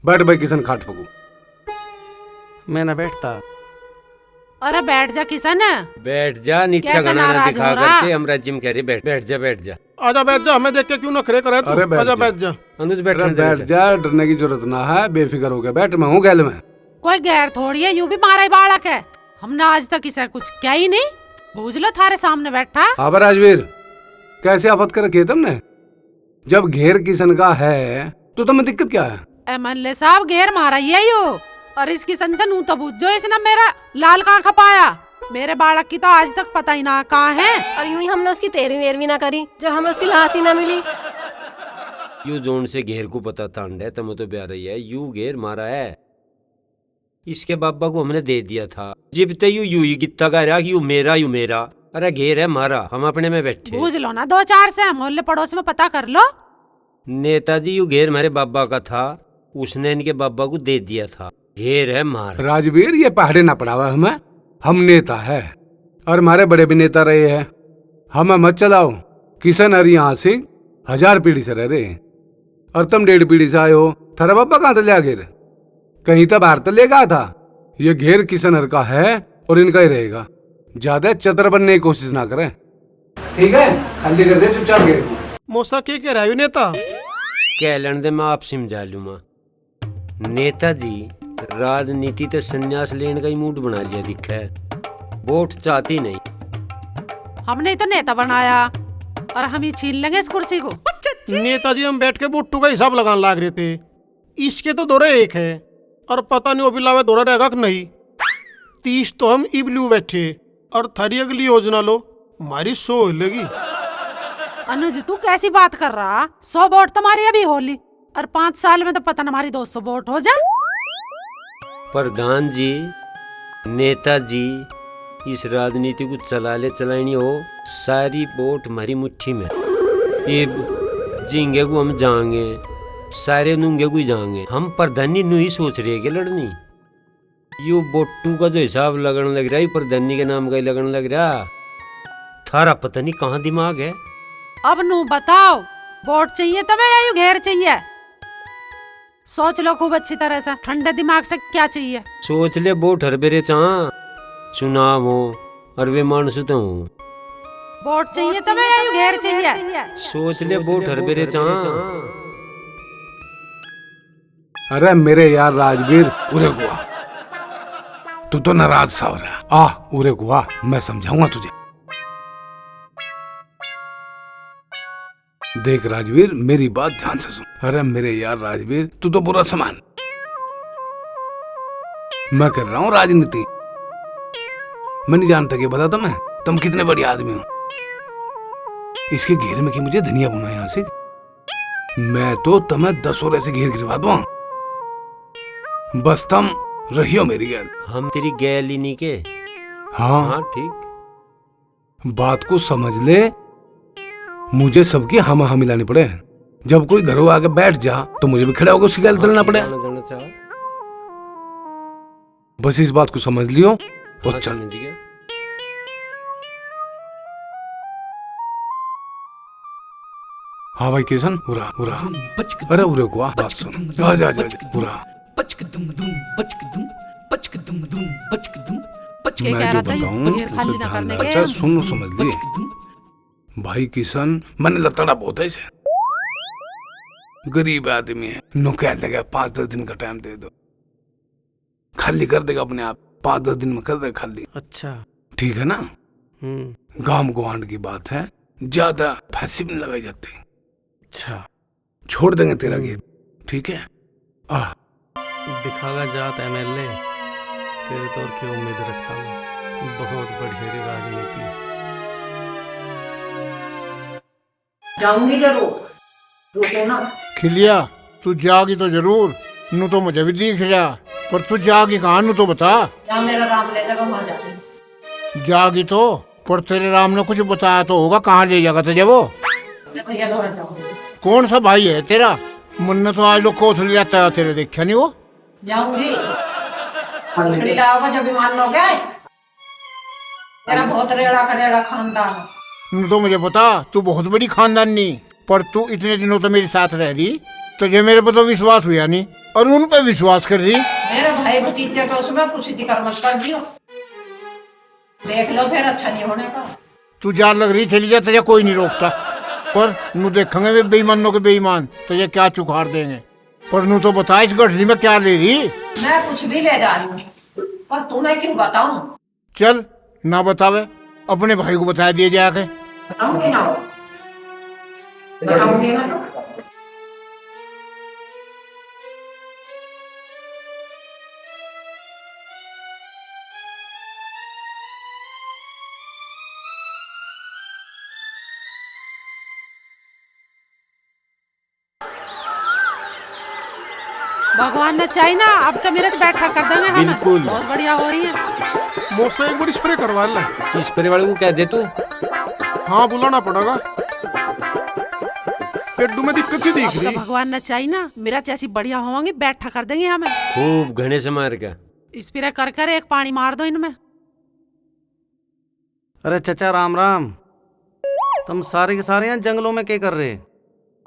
बैठ भाई किशन खाट पकू। मैं ना बैठता। अरे बैठ जा किशन। बैठ जा, नीचा कैसे गाना ना नाराज दिखा हो रहा? करके हम जिम कह रहे बैठ बैठ जा बैठ जा। आजा बैठ जा, हमें देख के क्यों नखरे करे तू? अरे बैठ आजा जा। बैठ जा। अनुज अरे बैठ बैठ जा, डरने की जरूरत ना है, बेफिक्र हो गया बैठ, मैं हूँ गैल में। कोई गैर थोड़ी है, यूं भी मारा ही बालक है। हमने आज तक इसे कुछ क्या ही नहीं, बूझ लो थारे सामने बैठा। हाँ भाई राजवीर, कैसे आफत कर रखी है तुमने? जब घेर किशन का है तो तुम्हें दिक्कत क्या है? एमएलए साहब घेर मारा ही है यो, और इस किशन से नू तो बूझो इसने मेरा लाल कहाँ खपाया। मेरे बालक की तो आज तक पता ही ना कहाँ है। और यूं ही हमने उसकी तेरहवीं वेरवी ना करी जब हमें उसकी लाश ही ना मिली। यू जोन से घेर को पता तांड है, तुम तो प्यारा ही है, यू घेर मारा है। इसके बाबा को हमने दे दिया था, जिब ते यू ही कितना कह रहा कि यू मेरा। अरे घेर है मारा, हम अपने में बैठे। बूझ लो ना 2-4 से, मोहल्ले पड़ोस में पता कर लो। नेताजी यू घेर मेरे बाबा का था, उसने इनके बाबा को दे दिया था, घेर है मारा। राजवीर ये पहाड़े ना पड़ा हुआ हमें, हम नेता है और हमारे बड़े भी नेता रहे हैं। हमें मत चलाओ। किशन और यहाँ से 1000 पीढ़ी से रह रहे हैं और तुम 1.5 पीढ़ी से आए हो। थारा बाबा कहाँ तक लिया घेर? कहीं तो बाहर तक ले गया था। ये घेर किशन हर का है और इनका ही रहेगा। ज्यादा चतर बनने की कोशिश ना करें, ठीक है? खाली कर दे चुपचाप घेर को। मौसा के कह रहा है नेता? कह लेने दे, मैं आप समझा लूंगा। नेताजी राजनीति ते संन्यास लेने का ही मूड बना लिया दिखा है, वोट चाहती नहीं। हमने तो नेता बनाया और हम ही छीन लेंगे इस कुर्सी को। नेताजी हम बैठ के बुट्टू का हिसाब लगाने लग रहे थे। इसके तो दौरे एक है और पता नहीं वो बिलावे दौरा रहेगा कि नहीं। 30 तो हम इबलू बैठे और थारी अगली योजना लो, हमारी 100 हिलेगी। अनुज तू कैसी बात कर रहा? 100 वोट तुम्हारी अभी होली और 5 साल में तो पता न हमारी 200 वोट हो जा। प्रधान जी, नेताजी इस राजनीति को चलानी हो, सारी वोट हमारी मुट्ठी में। ये जिंगे को हम जाएंगे, सारे नूंगे को ही जाएंगे। हम प्रधानी नू ही सोच रहे हैं कि लड़नी। यू बोट्टू का जो हिसाब लगने लग रहा है, प्रधानी के नाम का ही लगने लग रहा। थारा पता नहीं कहाँ दिमाग है। अब नू बताओ, वोट चाहिए तुम्हें या यूं घेर चाहिए? सोच लो खूब अच्छी तरह से, ठंडे दिमाग से क्या चाहिए? सोच ले, वोट हर बेरे चाह चुनाव हो और वे मानस तो हो। वोट चाहिए तुम्हें या यूं घेर चाहिए? सोच ले, वोट हर बेरे चाह। अरे मेरे यार राजवीर, उरे गुआ, तू तो नाराज सा हो रहा। आ उरे गुआ, मैं समझाऊंगा तुझे। देख राजवीर, मेरी बात ध्यान से सुन। अरे मेरे यार राजवीर, तू तो बुरा समान। मैं कर रहा हूँ राजनीति, मैं नहीं जानता कि बता तुम्हें तुम कितने बड़े आदमी हो। इसके घेर में कि मुझे धनिया बुना यहाँ से, मैं तो तुम्हें 10 और ऐसे घेर गिरवा दूंगा। बस तुम रहियो मेरी गैल। हम तेरी गैल ही नहीं के। हाँ ठीक, बात को समझ ले। मुझे सबकी हम मिलानी पड़े। जब कोई घरों आके बैठ जा तो मुझे भी खड़ा होकर उसकी गैल चलना पड़े। बस इस बात को समझ लियो और चल। हाँ भाई किशन उरा उरा अरे उरे को बात सुन आ जा जा उरा मैं जो बताऊं अच्छा सुन समझ ली भाई किशन मैंने लतड़ा बहुत है इसे गरीब आदमी है नो कह देगा 5-10 दिन का टाइम दे दो खाली कर देगा अपने आप 5-10 दिन में कर देगा खाली। अच्छा ठीक है ना। गांव गुआंड की बात है ज्यादा फैंसी भी नहीं लगाई जाती। अच्छा छोड़ देंगे तेरा गेम ठीक है। आ दिखागा जात एमएलए तेरे तौर की उम्मीद रखता हूँ बहुत बढ़िया राजनीति। जाऊंगी जरूर रुके ना। खिलिया तू जागी तो जरूर नू तो मुझे भी दिख रहा पर तू जागी कहाँ नू तो बता। जहाँ मेरा राम ले जाएगा वहाँ जाऊंगी। जागी तो पर तेरे राम ने कुछ बताया तो होगा कहाँ ले जाएगा तुझे वो। भैया लोहर जाऊंगी। कौन सा भाई है तेरा मुन्ना तो आज लोग कोथल जाता है तेरे देखा नहीं वो। जाऊंगी जब विमान लोग गए मेरा बहुत रेड़ा करेड़ा खानदान है। तो मुझे पता तू बहुत बड़ी खानदानी पर तू इतने दिनों तो मेरे साथ रह रही तुझे मेरे पर तो विश्वास हुआ नहीं और उन पे विश्वास कर रही। मेरे भाई भतीजे को उसमें कुछ कर मत कर दियो देख लो फिर अच्छा नहीं होने का। तू जान लग रही चली जा तुझे कोई नहीं रोकता पर नू देखेंगे वे बेईमानों के बेईमान तुझे क्या चुखाड़ देंगे पर नू तो बता इस गठरी में क्या ले रही। मैं कुछ भी ले जा रही हूँ पर तुम्हें क्यों बताऊं। चल ना बतावे अपने भाई को बता दिए जाके। बताऊंगी ना बताऊंगी ना। भगवान ने चाहिए ना आपका मेरे से बैठा कर देंगे हमें। बिल्कुल बहुत बढ़िया हो रही है। मुझसे एक बार स्प्रे करवा ले। स्प्रे वाले को कह दे तू। हाँ बुलाना पड़ेगा पेड्डू में दिक्कत सी दिख रही। भगवान ने चाहिए ना मेरा जैसी बढ़िया होंगे बैठा कर देंगे हमें खूब घने से मार का स्प्रे कर कर एक पानी मार दो इनमें। अरे चचा राम राम तुम सारे के सारे यहाँ जंगलों में क्या कर रहे।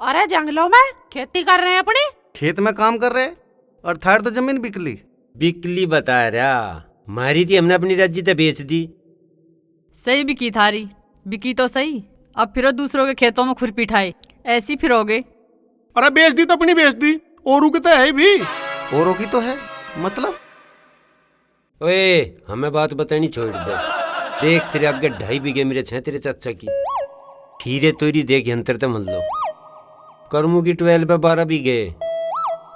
अरे जंगलों में खेती कर रहे हैं अपनी खेत में काम कर रहे और थार तो जमीन बिकली बता रहा मारी थी हमने अपनी राज्य तो बेच दी। सही बिकी थारी बिकी तो सही अब फिरो दूसरों के खेतों में खुरपी ठाए ऐसी फिरोगे। अरे बेच दी तो अपनी बेच दी औरों की तो है भी। औरों की तो है मतलब। ओए हमें बात बतानी छोड़ दे। देख तेरे आगे 2.5 बीघे मेरे छे तेरे चाचा की खीरे तोरी देख यंत्र तो मन लो करमू की 12 पे 12 बीघे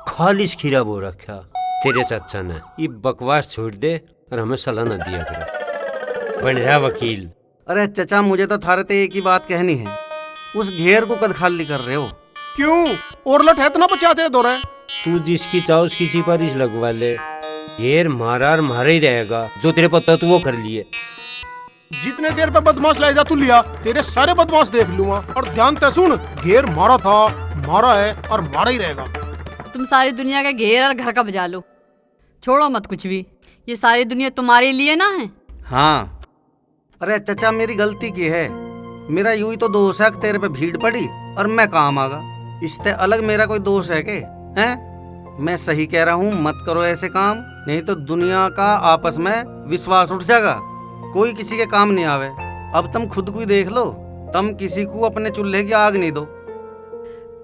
खालिश खीरा बो रखा तेरे चाचा ने। ये बकवास छोड़ दे और हमें सलाह न दिया कर बन रहा वकील। अरे चचा मुझे तो थारे ते एक ही बात कहनी है उस घेर को कद खाली कर रहे हो क्यों और लट है इतना बचा तेरे दौरे। तू जिसकी चाहो उसकी सिफारिश लगवा ले घेर मारा और मारा ही रहेगा जो तेरे पता तू वो कर लिए। जितने देर पे बदमाश ले जा तू लिया तेरे सारे बदमाश देख लूंगा और ध्यान ते सुन घेर मारा था मारा है और मारा ही रहेगा। तुम सारी दुनिया का घेर और घर का बजा लो छोड़ो मत कुछ भी ये सारी दुनिया तुम्हारे लिए ना है। हाँ अरे चचा मेरी गलती की है मेरा यूं ही तो दोष है तेरे पे भीड़ पड़ी और मैं काम आगा इससे अलग मेरा कोई दोष है के हैं। मैं सही कह रहा हूँ मत करो ऐसे काम नहीं तो दुनिया का आपस में विश्वास उठ जाएगा कोई किसी के काम नहीं आवे। अब तुम खुद को ही देख लो तुम किसी को अपने चूल्हे की आग नहीं दो।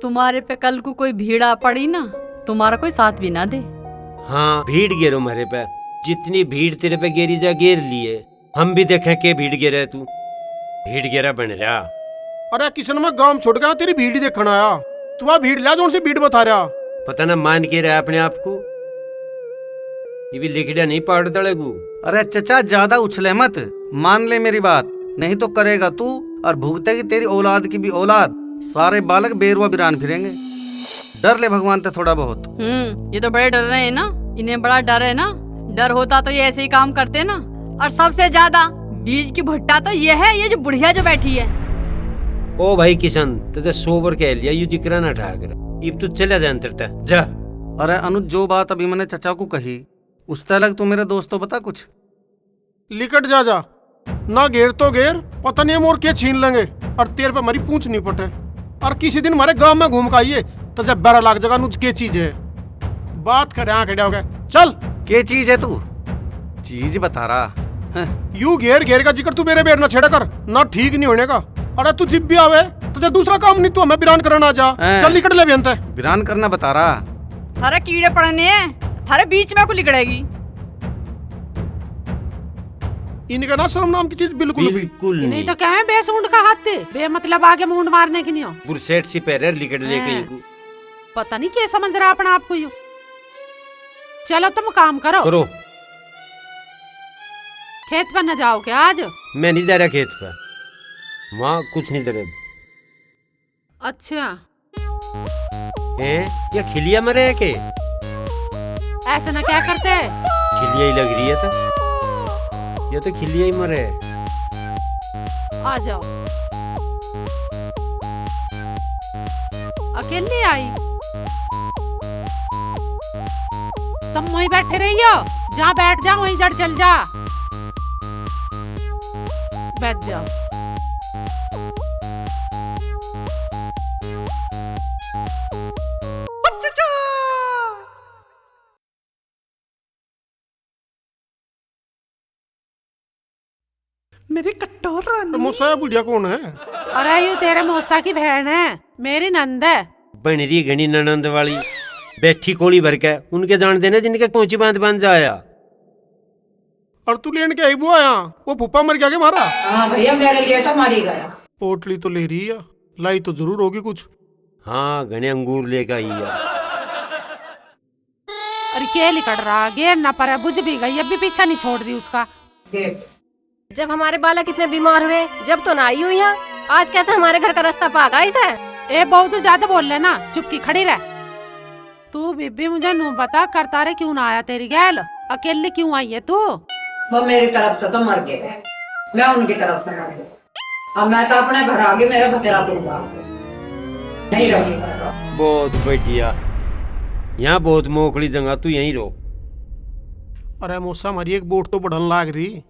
तुम्हारे पे कल को कोई भीड़ आ पड़ी ना तुम्हारा कोई साथ भी ना दे। हाँ भीड़ गिरो मेरे पे जितनी भीड़ तेरे पे गेरी जा गेर लिए हम भी देखें के भीड़ गिरा तू भीड़ गिरा बन रहा। अरे किशन में गांव छोड़ गया तेरी भीड़ ही देखना आया तू आ भीड़ ला जो उनसे भीड़ बता रहा पता ना मान के रहा अपने आप को ये भी लिखड़ा नहीं पाड़ दड़ेगू। अरे चचा ज्यादा उछले मत मान ले मेरी बात नहीं तो करेगा तू और भुगतेगी तेरी औलाद की भी औलाद। सारे बालक बेरुआ बिरान फिरेंगे। डर ले भगवान से थोड़ा बहुत। ये तो बड़े डर रहे हैं ना इन्हें बड़ा डर है ना। डर होता तो ये ऐसे ही काम करते ना। और सबसे ज्यादा बीज की भुट्टा तो ये है ये जो बुढ़िया जो बैठी है। ओ भाई किशन तुझे सोबर कह लिया यू जिक्र ना ठाक अब तू चला जा अंतर तक जा। अरे अनुज जो बात अभी मैंने चचा को कही उससे अलग तू मेरे दोस्त तो बता कुछ। लिकट जा जा ना घेर तो घेर पता नहीं हम और क्या छीन लेंगे और तेरे पे हमारी पूंछ नहीं पटे। और किसी दिन हमारे गांव में घूम के आइए तो जब 12 लाख जगह नुच के चीज है बात करे यहाँ खड़े हो गए चल के चीज है तू चीज बता रहा यू घेर घेर का जिक्र तू मेरे बेर ना छेड़ा कर ना ठीक नहीं होने का। अरे तू जिब भी आवे तुझे दूसरा काम नहीं तू हमें बिरान करना जा चल निकट ले बेनते बिरान करना बता रहा थारे कीड़े पड़ने हैं थारे बीच में को लिकड़ेगी। इनका ना शर्म नाम की चीज बिल्कुल भी नहीं तो क्या है बेसूंड का हाथ थे बे मतलब आगे मुंड मारने की नहीं हो बुरसेट सी पैर लिकट लेके पता नहीं क्या समझ रहा अपना आपको यू। चलो तुम काम करो करो खेत पर न जाओ क्या आज? मैं नहीं जा रहा खेत पर वहाँ कुछ नहीं दे रहे। अच्छा ये खिलिया मरे है के ऐसा ना क्या करते खिलिया ही लग रही है तो ये तो खिलिया ही मरे है। आ जाओ अकेले आई तुम वहीं बैठे रहियो जहाँ बैठ जाओ वहीं जड़ चल जा बैठ जाओ। मेरी कटोर मौसा बुढ़िया कौन है? अरे यू तेरे मौसा की बहन है मेरी नंद है बन रही घनी ननंद वाली बैठी कोली भर के उनके जान देने जिनके पहुंची बांध बांध जाया। और तू लेन के आई बुआ यहाँ वो फूफा मर गया के मारा? हाँ भैया मेरे लिए तो मारी गया। पोटली तो ले रही है लाई तो जरूर होगी कुछ। हाँ घने अंगूर लेकर आई है। अरे क्या लिकड़ रहा गेर ना पर बुझ भी गई अब भी पीछा नहीं छोड़ रही उसका। जब हमारे बालक इतने बीमार हुए जब तो ना आई हुई यहाँ आज कैसे हमारे घर का रास्ता पागा इसे। ए बहुत तो ज्यादा बोल ले ना चुपकी खड़ी रह। तू बीबी मुझे नू बता करता रे क्यों ना आया तेरी गैल अकेले क्यों आई है तू? वो मेरी तरफ से तो मर गए मैं उनकी तरफ से मर गई अब मैं तो अपने घर आ गई मेरा बतेरा दूंगा नहीं रहेगा। बहुत बढ़िया यहाँ बहुत मोकली जगह तू यहीं रो। अरे मौसा हमारी एक बोट तो बढ़न लाग रही।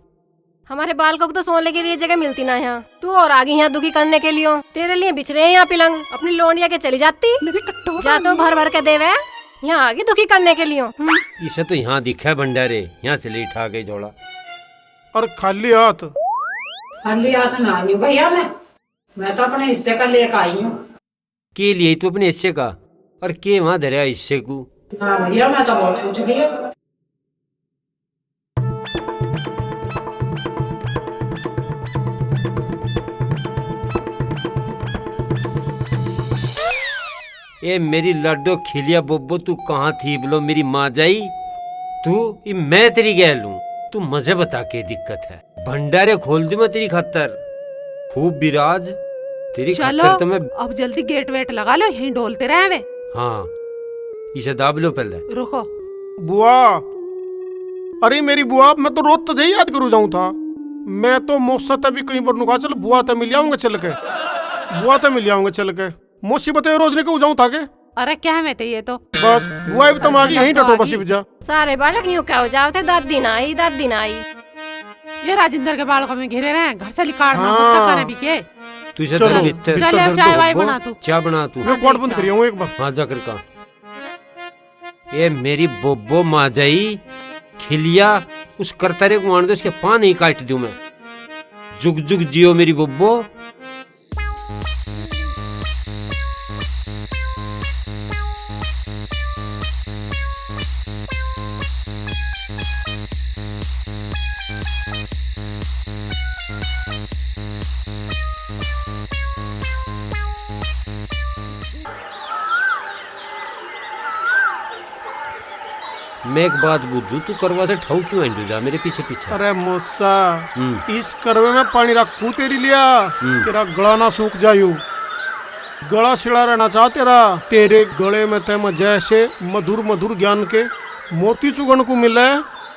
हमारे बालकों को तो सोने के लिए जगह मिलती ना यहाँ तू और आ गई यहाँ दुखी करने के लिए तेरे लिए बिछड़े हैं यहाँ पिलंग अपनी लोंडिया के चली जाती जाता हूँ भर भर के देवे यहाँ आ गई दुखी करने के लिए। इसे तो यहाँ दिखा है भंडारे यहाँ चली ठा गई थोड़ा। और खाली हाथ ना आई हूँ भैया मैं तो अपने हिस्से का लेकर आई हूँ। के लिए तू अपने हिस्से का और के वहाँ धरा हिस्से को? हाँ भैया मैं तो बहुत कुछ दिया। ए मेरी लड्डो खिलिया बोबो तू कहाँ थी बोलो मेरी माँ जाई तू मैं तेरी गैल हूँ तू मजे बता के दिक्कत है भंडारे खोल दूं मैं तेरी खातर खूब विराज तेरी खातर तो मैं अब जल्दी गेट वेट लगा लो यहीं डोलते रहे वे। हाँ इसे दाब लो पहले। रुको बुआ अरे मेरी बुआ मैं तो रोज तुझे याद करू जाऊं था मैं तो मौसा तभी कहीं पर नुका चल बुआ तब मिल आऊंगा चल के बुआ तब मिल आऊंगा चल के मौसी बताए रोज नहीं जाऊं था के। अरे क्या में ये तो बस बुआ भी तुम आ गई यहीं डटो बसी बजा सारे बालक यूं क्या हो जाते दादी ना आई ये राजेंद्र के बालकों में घिरे रहे घर से निकालना होता करे भी के तू इसे चल चाय वाय बना तू चाय बना तू मैं कोट बंद करिया हूं एक बार। हाँ जाकर का ये मेरी बोबो माँ जाई खिलिया उस करतारे को आने दो इसके पान नहीं काट दूं मैं जुग जुग जियो मेरी बोबो। मैं एक बात बुझू तू करवा से ठाऊ क्यों एंडू जा मेरे पीछे पीछे। अरे मौसा इस करवे में पानी रखू तेरी लिया तेरा गला ना सूख जायू गला छिड़ा रहना चाह तेरा तेरे गले में ते जैसे मधुर मधुर ज्ञान के मोती चुगन को मिले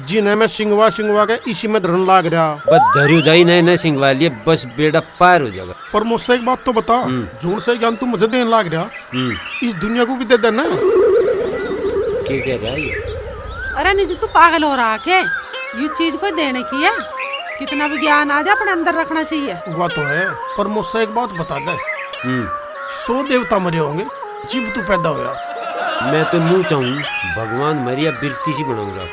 जिन्हें मैं सिंगवा सिंगवा के इसी में धरन लाग रहा बस धरू जाई नए नए सिंगवा लिए बस बेड़ा पार हो जाएगा। पर मुझसे एक बात तो बता झूठ से ज्ञान तू मुझे देने लाग रहा इस दुनिया को भी दे देना क्या कह रहा है। अरे निजू तू पागल हो रहा के ये चीज को देने की है कितना भी ज्ञान आ जा अपने अंदर रखना चाहिए। वो तो है पर मुझसे एक बात बता दे 100 देवता मरे होंगे जब तू पैदा होया। मैं तो यूं चाहूँ भगवान मरिया बिरती सी बनाऊंगा,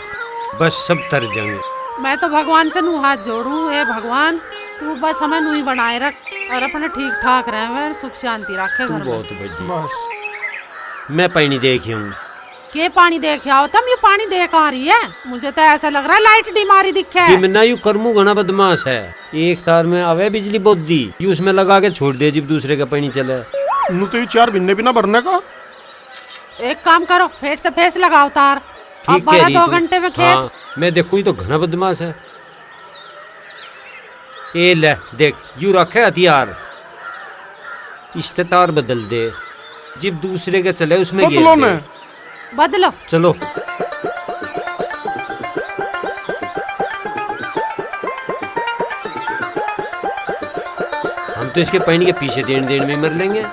बस सब तर जाएंगे। मैं तो भगवान से नू हाथ जोड़ू, ए भगवान तू बस हमें नू ही बनाए रख और अपने ठीक ठाक रहे, सुख शांति रखे घर में। बहुत बढ़िया। मैं पानी देख हूँ। के पानी देख आओ तुम? ये पानी देख आ रही है, मुझे तो ऐसा लग रहा है लाइट डिमारी दिखे। जिमना यू करमू घना बदमाश है, एक तार में आवे बिजली बोदी यू उसमें लगा के छोड़ दे जब दूसरे का पानी चले। नू तो ये 4 बिन्ने भी ना भरने का। एक काम करो, फेट से फेस लगाओ तार, अब ठीक है 2 घंटे में खेत। हाँ, मैं देखू तो घना बदमाश है। ए ले देख यू रखे हथियार, इस तार बदल दे जब दूसरे के चले उसमें घेर दे। बदलो चलो। हम तो इसके पानी के पीछे देन में मर लेंगे।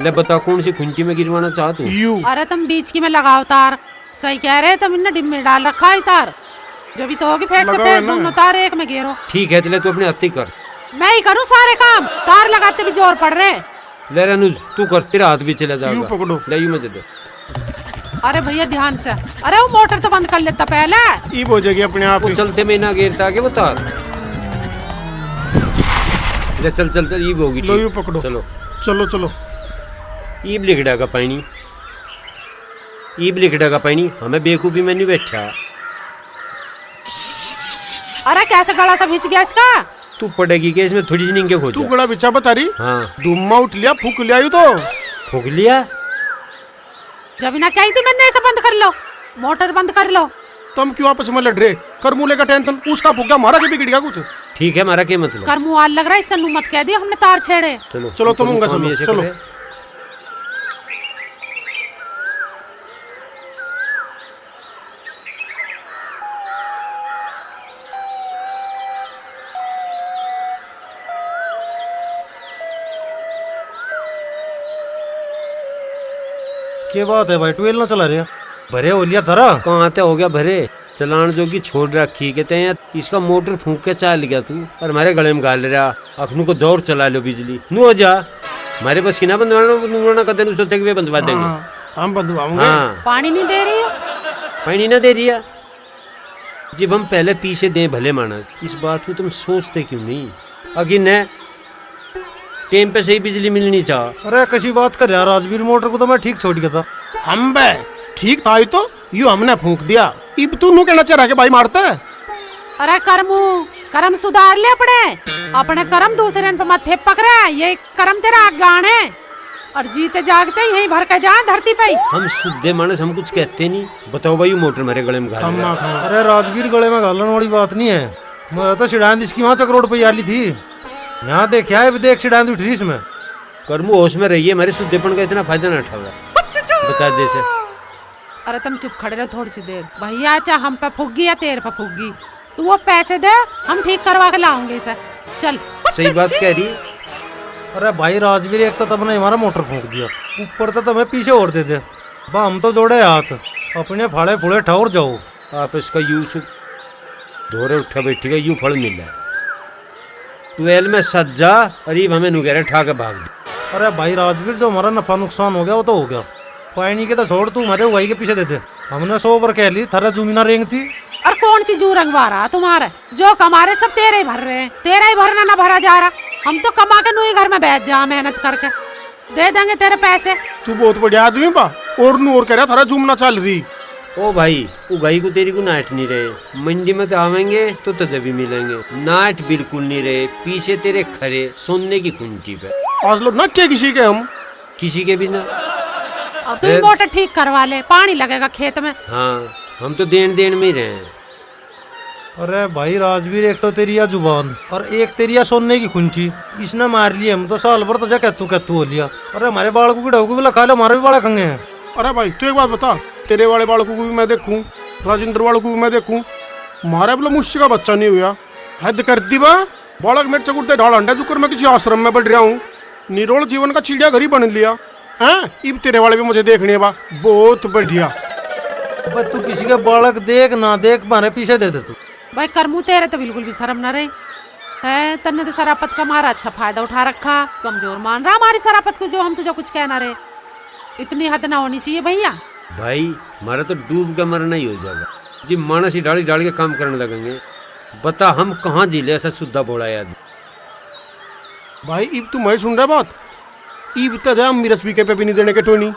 ले बता कौन सी खुंटी में गिरवाना चाहता हूँ? अरे तुम बीच की में लगाओ तार, सही कह रहे तुम, इन्हें डिम में डाल रखा है तार, जो भी तो होगी फेट से फेट दोनों तार एक में घेरो। ठीक है चले तू अपने हत्ती कर, मैं ही करूँ सारे काम, तार लगाते भी जोर पड़ रहे। ले अनुज तू कर, तेरा हाथ भी चला जाएगा। यूं पकड़ो। ले यूं मत दे। अरे भैया ध्यान से, अरे वो मोटर तो बंद कर लेता पहले। ये हो जाएगी अपने आप। वो चलते में ना गिरता आगे वो तार। ले चल चल चल, ईब होगी। लो यूं पकड़ो। चलो चलो चलो। ईब लिखड़ा का पानी, ईब लिखड़ा का पानी, हमें बेवकूफी में नहीं बैठा। अरे कैसे गला सा भिज गया इसका? तू पड़ेगी के इसमें थोड़ी सी नींगे खोज। तू गला बिछा बता रही। हाँ धुम्मा उठ लिया, फूक लिया यू तो। फूक लिया? जब ना कही थी मैंने, ऐसे बंद कर लो, मोटर बंद कर लो। तुम क्यों आपस में लड़ रहे? कर मूले का टेंशन, उसका फूक गया, हमारा बिगड़ गया कुछ। ठीक है, हमारा क्या मतलब? कर मुँह लग रहा है, इससे मत कह दिया हमने तार छेड़े। चलो चलो तुम चलो चलो। क्या बात है भाई, ट्वेल ना चला रहे? भरे हो लिया धरा? कहाँ ते हो गया भरे, चलान जो की छोड़ रखी, कहते हैं इसका मोटर फूंक के चाल गया तू और हमारे गले में गाल रहा। अखनू को दौर चला लो बिजली नू हो जा, हमारे बस की ना बंदवाना कदे नु सोचे कि वे बंदवा देंगे। हम बंदवाएंगे। हाँ पानी नहीं दे रही हो? पानी ना दे रही है, जब हम पहले पीछे दें भले मानस, इस बात को तुम सोचते क्यों नहीं? अगी न टाइम पे सही बिजली मिलनी चाह। अरे कैसी बात कर यार, राजवीर मोटर को तो मैं ठीक छोड़ गया था। हम बे ठीक था ही तो यू हमने फूंक दिया, इब तू नु कहना चाह रहा के भाई मारता है। अरे कर्म सुधार ले अपने कर्म दूसरे पे मत्थे पकड़े, ये कर्म तेरा आगान है और जीते जागते ही यहीं भर के जा धरती पे। हम शुद्ध मानस, हम कुछ कहते नहीं। बताओ भाई मोटर मेरे गले में घाल रहा है। अरे राजवीर गले में घालने वाली बात नहीं है, मैं तो शिडांद इसकी वहाँ चक्रोड पे आली थी, यहाँ देखा है देख शिडांद उठ रही इसमें। कर्मू होश में रहिए, हमारे शुद्धपन का इतना फायदा ना उठाओ, बता दे से। अरे तुम चुप खड़े रहो थोड़ी सी देर। भैया चाहे हम पे फुग्गी या तेरे पे फुग्गी, तू वो पैसे दे, हम ठीक करवा के लाऊंगे इसे। चल। सही बात कह रही। अरे भाई राजवीर, एक तो तुमने हमारा मोटर फूंक दिया, ऊपर तो तुम्हें पीछे और दे दे। बा हम तो जोड़े हाथ, अपने फाड़े फुड़े ठौर जाओ। आप इसका यू धोरे उठा बैठी का यू फल मिल रहा है। ट्वेल में सज्जा अरीब हमें नुगेरे ठा के भाग दे। अरे भाई राजवीर, जो हमारा नफा नुकसान हो गया वो तो हो गया, पानी के तो छोड़, तू हमारे उगाई के पीछे दे दे। हमने 100 पर कह ली, थारा जूमिना रेंग थी। और कौन सी जू रंगवा रहा तुम्हारे? जो कमारे सब तेरे ही भर रहे हैं, तेरा ही भरना ना भरा जा रहा। हम तो कमा के नू घर में बैठ जा, मेहनत करके दे देंगे तेरे पैसे। तू बहुत बढ़िया आदमी बा, और नू और कह रहा थारा जूमना चल रही। ओ भाई उगाई को तेरी को नाट नहीं रहे, मंडी में तो आवेंगे तो जब मिलेंगे, नाट बिल्कुल नहीं रहे। पीछे तेरे खरे सोने की कुंटी पे आज लो ना क्या किसी के, हम किसी के भी ना। अब तू मोटर ठीक करवा ले, पानी लगेगा खेत में। हाँ हम तो देन में ही रहे हैं। अरे भाई राजवीर, एक तो तेरी या जुबान और एक तेरी या सोने की खुंची, इसने मार लिया। हम तो साल भर तो जा कहतू हो लिया। अरे हमारे बालकों की ढोकू भी खा लो, हमारे भी बालक खंगे हैं। अरे भाई तू एक बात बता, तेरे वाले बालकों को भी मैं देखूं, राजेंद्र वालों को भी मैं देखूं, हमारे बोलो मुझसे का बच्चा नहीं हुआ। हद कर दी बा, बालक मेरे चकुटते ढाल अंडा जुकर मैं किसी आश्रम में बढ़ रहा हूँ, निरोल जीवन का चिड़िया घर ही बन लिया है। इब तेरे वाले भी मुझे देखने बा, बहुत बढ़िया। तू किसी का बालक देख ना देख, मारे पीछे दे दे तू। भाई करमू तेरे तो बिल्कुल भी शर्म ना रही। है तन्ने तो शराफत का हमारा अच्छा फायदा उठा रखा, कमजोर मान रहा हमारी शराफत को, जो हम तुझे कुछ कहना रहे। इतनी हद ना होनी चाहिए भैया। भाई हमारा तो डूब के मरना ही हो जाएगा जी, मानस ही डाली डाली के काम करने लगेंगे। बता हम कहाँ जी ले ऐसा सुद्धा बोला याद। भाई इब तू मैं सुन रहा बात, इब तो जा मिरस बीके पे भी नहीं देने के टोनी।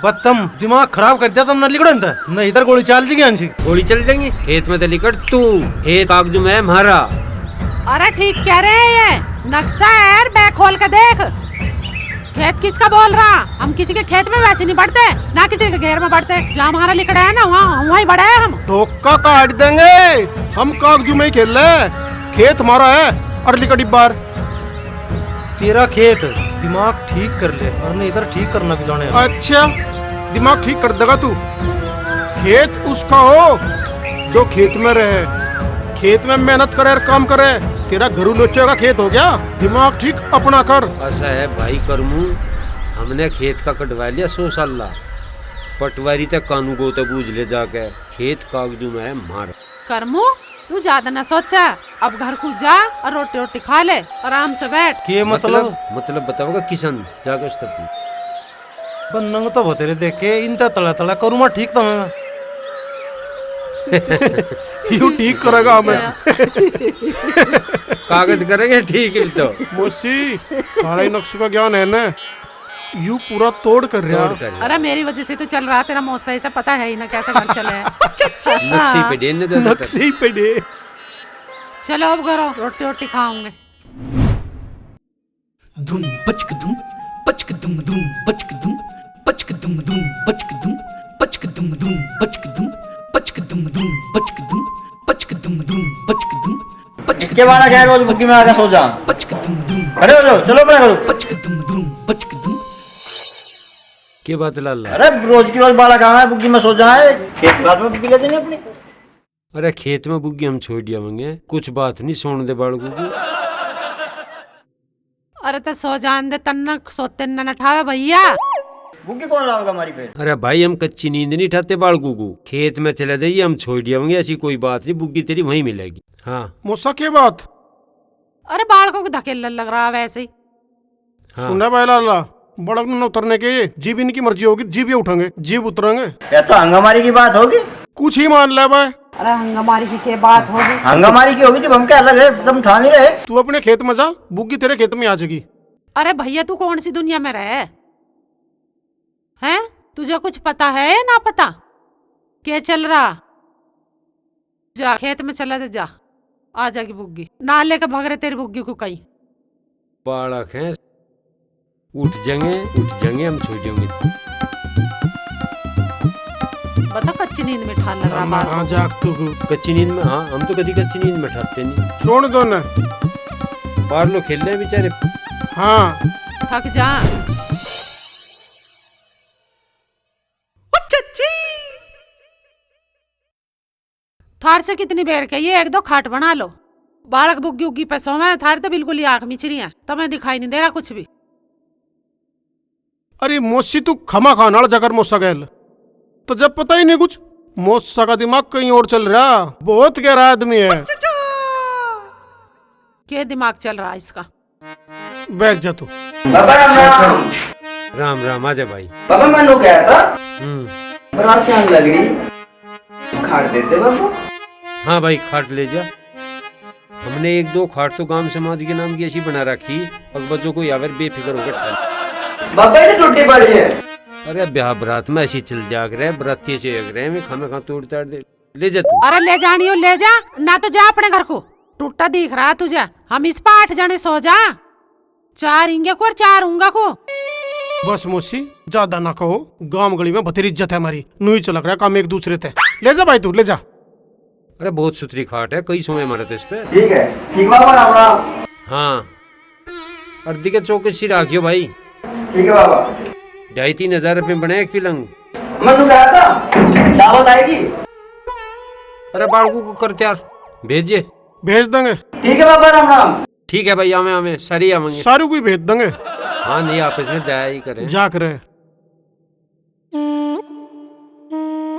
बत्तम दिमाग खराब कर दिया तुम, न लिकड़न था न इधर गोली चल जाएगी अंशी। गोली चल जाएंगी खेत में तो लिकड़ तू, खेत कागजू में हमारा। अरे ठीक कह रहे हैं, ये नक्शा है, बैग खोल के देख। खेत किसका बोल रहा? हम किसी के खेत में वैसे नहीं बढ़ते, ना किसी के घेर में बढ़ते। जहाँ हमारा लिखड़ा है ना वहाँ वहीं बढ़े हैं हम। धोखा काट देंगे, हम कागजू में ही खेल रहे, खेत हमारा है और लिकड़ी बार। तेरा खेत दिमाग ठीक कर ले, और नहीं इधर ठीक करना भी जाने। अच्छा दिमाग ठीक कर देगा तू? खेत उसका हो जो खेत में रहे, खेत में मेहनत करे और काम करे। तेरा घरू लोचे का खेत हो गया, दिमाग ठीक अपना कर। ऐसा है भाई करमू, हमने खेत का कटवा लिया 100 साल, पटवारी तक कानू को तो बूझ ले जाके, खेत कागजू में है मार। करमू तू ज्यादा न सोचा, अब घर को जा और रोटी रोटी खा ले, आराम से बैठ। के मतलब बताओगा किशन जाकर बनंग तो बतेरे देख के इनता तला तला करूँ मैं ठीक था मैं। यू ठीक करेगा हमें। कागज करेंगे ठीक है तो। मोसी सारा ही नक्शे का ज्ञान है ना, यू पूरा तोड़ कर रहा। अरे मेरी वजह से तो चल रहा, तेरा मौसा ऐसा पता है ही ना कैसा घर चला है। नक्शे पे दे, नक्शे पे दे। चलो अब करो, रोटी रोटी खाऊंगे। धुम पचक दुम पचक दुम दुम पचक दुम पचक दुम दुम पचक दुम पचक दुम दुम पचक दुम पचक दुम दुम पचक दुम पचक दुम दुम पचक दुम पचक। इसके बाद क्या रोज बुक्की में आके सो जा। पचक दुम दुम खड़े हो जाओ, चलो अपना करो। पचक दुम दुम पचक दुम। क्या बात लाला? अरे रोज की रोज बाला कहाँ है, बुक्की में सो जाए, खेत बात में बुक्की लेते नहीं अपनी। अरे खेत में बुग्गी हम छोड़ दिया मंगे, कुछ बात नहीं सोने दे बाड़ू को। अरे तो सो जान दे, तन्ना सोते न उठावे भैया। बुग्गी कौन लाएगा हमारी पे? अरे भाई हम कच्ची नींद नहीं उठाते बाड़कू को, खेत में चले जाइए हम छोड़ दिया मंगे, ऐसी कोई बात नहीं, बुग्गी तेरी वहीं मिलेगी। हाँ मौसा क्या बात? अरे बालकों को धकेल लग रहा वैसे ही। हाँ। सुना भाई लाला, बड़क न उतरने के जीव इनकी मर्जी होगी, जीव ही उठेंगे, जीव उतरेंगे। क्या तो हंगामारी की बात होगी? कुछ ही मान ले भाई। अरे हंगामारी की क्या बात होगी? हंगामारी की होगी जब हम क्या अलग है, तुम ठान नहीं रहे। तू अपने खेत में जा, बुग्गी तेरे खेत में आ जाएगी। अरे भैया तू कौन सी दुनिया में रहे हैं? तुझे कुछ पता है या ना पता क्या चल रहा? जा खेत में चला जा, आ जाएगी बुग्गी, ना लेकर भाग रहे तेरी बुग्गी को कहीं। बालक है, उठ जाएंगे हम छोड़ देंगे। बता कच्ची नींद में ठाल लग रहा बाल। हाँ जाग तू कच्ची नींद में। हाँ हम तो कभी कच्ची नींद में ठाते नहीं। छोड़ दो ना, बाहर लोग खेल रहे हैं बेचारे। हाँ थक जा। थार से कितनी बेर के ये 1-2 खाट बना लो। बालक बुग्गी उग्गी पे सोवे, थार तो बिल्कुल ही आंख मिचरी है, तुम्हें दिखाई नहीं दे रहा कुछ भी। अरे मोसी तू खमा खा नाल जाकर मोसा गैल तो जब पता ही नहीं कुछ। मोसा का दिमाग कहीं और चल रहा, बहुत गहरा आदमी है। क्या दिमाग चल रहा है इसका? बैठ जा तू। बाबा राम राम राम। आजा भाई। बाबा मैं नो कह था बरात से आग लग रही, खाट देते बाबा। हाँ भाई खाट ले जा। हमने 1-2 खाट तो गांव समाज के नाम की ऐसी बना रखी, अब बच्चों को यावर बेफिक्र होकर बाबा ये टूटी पड़ी है। अरे ब्याह बरात में ऐसी चल जाग रहे, बराती चेक रहे में खाना खा तोड़ ताड़ दे। ले जा तू। अरे ले जानी हो ले जा, ना तो जा अपने घर को, टूटा दिख रहा तुझे। हम इस पर 8 जने सो जा, 4 इंगे को और 4 उंगा को। बस मोसी ज्यादा ना कहो, गांव गली में बतेरी इज्जत है हमारी, नू ही चलक रहा काम एक दूसरे ते। ले जा भाई तू ले जा। अरे बहुत सुथरी खाट है, कई समय मरत इस पे। ठीक है ठीक बाबा राम राम। हाँ अर्दी के चौकसी राखियो भाई। ठीक है बाबा। 2,500-3 हजार रुपये बने एक पलंग। मनु कहा था दावत आएगी। अरे बाड़कू को कर तैयार, भेजिए। भेज देंगे। ठीक है बाबा राम राम। ठीक है भाई, आवे सारी आवेंगे। सारू को भेज देंगे। हाँ नहीं आपस में जाया ही करें। जा करे।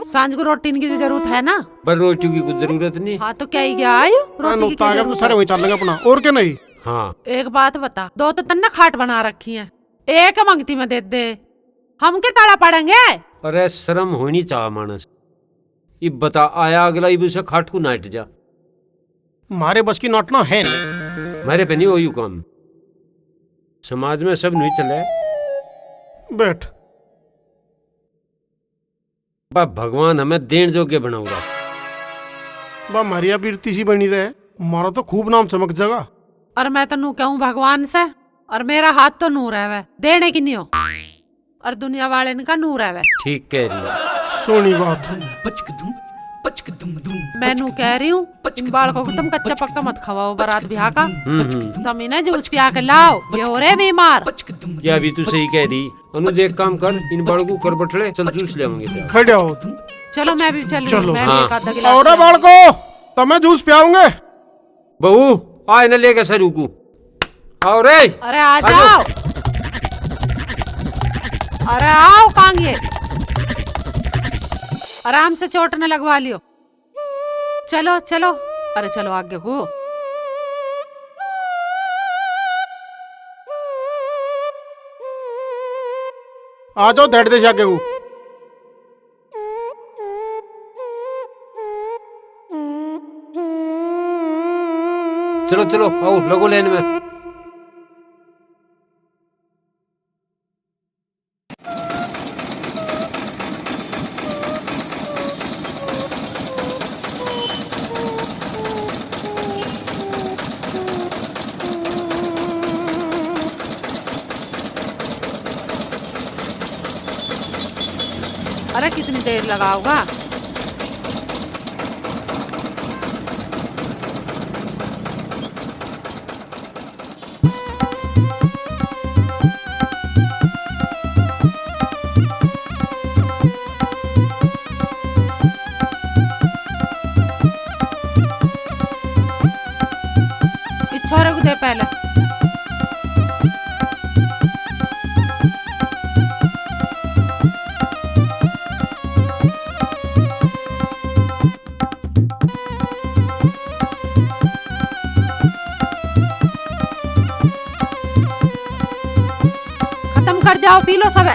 सांझ को रोटी की जरूरत है ना। पर रोटी की कुछ जरूरत नहीं। हाँ तो क्या ही गया आयु रोटी की क्या जरूरत सारे वही चलेंगे अपना और क्या नहीं। हाँ एक बात बता, दो तो तन्ना खाट बना रखी है, एक मंगती में दे दे, हम क्या ताड़ा पड़ेंगे। अरे शर्म होनी चाह मानस। इब बता आया अगला इब उसे खाट को नाट जा। मारे बस की नाटना है नहीं। मेरे पे नहीं हो यू काम। समाज में सब नहीं चले। बैठ। बा भगवान हमें देन जोग्य बनाऊंगा। बा मारिया बीरती सी बनी रहे, मारा तो खूब नाम चमक जगा। और मैं तो नू कहूँ भगवान से, और मेरा हाथ तो नूर है वह देने की नहीं हो, और दुनिया वाले इनका नूर है वह। ठीक कह रही है। सोनी बात। मैं नू कह रही हूँ इन बालकों को तुम कच्चा पक्का मत खवाओ बारात ब्याह का। तुम इन्हें जूस पिया के लाओ, ये हो रहे बीमार। क्या भी तू सही कह रही। अनुज एक काम कर, इन बालों को कर बठले, चल जूस ले आऊंगे। खड़े हो। चलो मैं भी चल चलो। मैं भी एक आधा गिलास और बालको तुम्हें जूस पियाऊंगे। बहू आए न लेके सरू को। आओ रे। अरे आ जाओ। अरे आओ कांगे, आराम से चोट न लगवा लियो। चलो चलो, अरे चलो आगे को। आ जाओ धड़ दे आगे को। चलो चलो आओ लगो लाइन में। अरे कितनी देर लगाओगा। इस छोरे को दे पहले। कर जाओ, पी लो सब।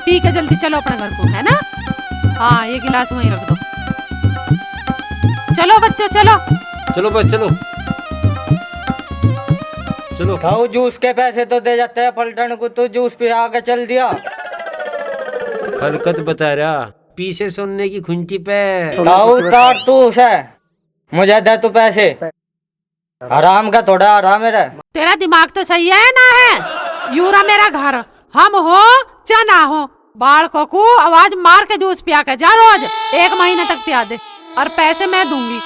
पी के जल्दी चलो अपने घर को, है ना। हाँ ये गिलास वहीं रख दो। चलो बच्चों चलो। चलो बस चलो चलो। खाओ जूस के पैसे तो दे जाते हैं पलटन को, तो जूस पे आके चल दिया। हरकत बता रहा पीछे सुनने की खुंटी पे। खाओ तार तू उसे, मुझे दे तू पैसे। आराम का थोड़ा आराम है। तेरा दिमाग तो सही है ना है। यूरा मेरा घर, हम हो चाहे ना हो, बालकों को आवाज मार के जूस पिया के जा रोज, 1 महीने तक पिया दे, और पैसे मैं दूंगी,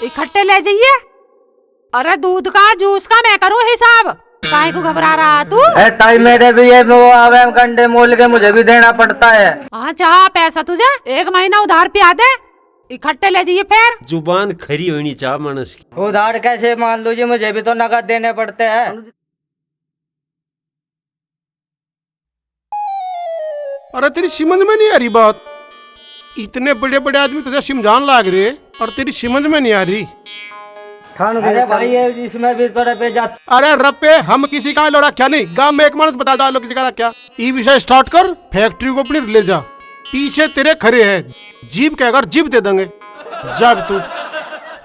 इकट्ठे ले जाइए। अरे दूध का जूस का मैं करूँ हिसाब, काहे को घबरा रहा तू। ताई मेरे भी ये वो आवे कंडे मोल के मुझे भी देना पड़ता है। हाँ चाह पैसा तुझे 1 महीना उधार पिया दे, इकट्ठे ले जाइए। फिर जुबान खरी होनी चाह मानस की। उधार कैसे मान लो जी, मुझे भी तो नकद देने पड़ते हैं। अरे तेरी समझ में नहीं आ रही बात। इतने बड़े बड़े आदमी तुझे समझान लाग रहे और तेरी समझ में नहीं आ रही। अरे भाई इसमें भी तो रपे जा। अरे रपे हम किसी का लोड़ा क्या नहीं, गांव में एक मानस बता दो किसी का क्या। ये विषय स्टार्ट कर, फैक्ट्री को अपनी ले जा, पीछे तेरे खड़े हैं, जीप कहकर जीप दे देंगे। जा तू।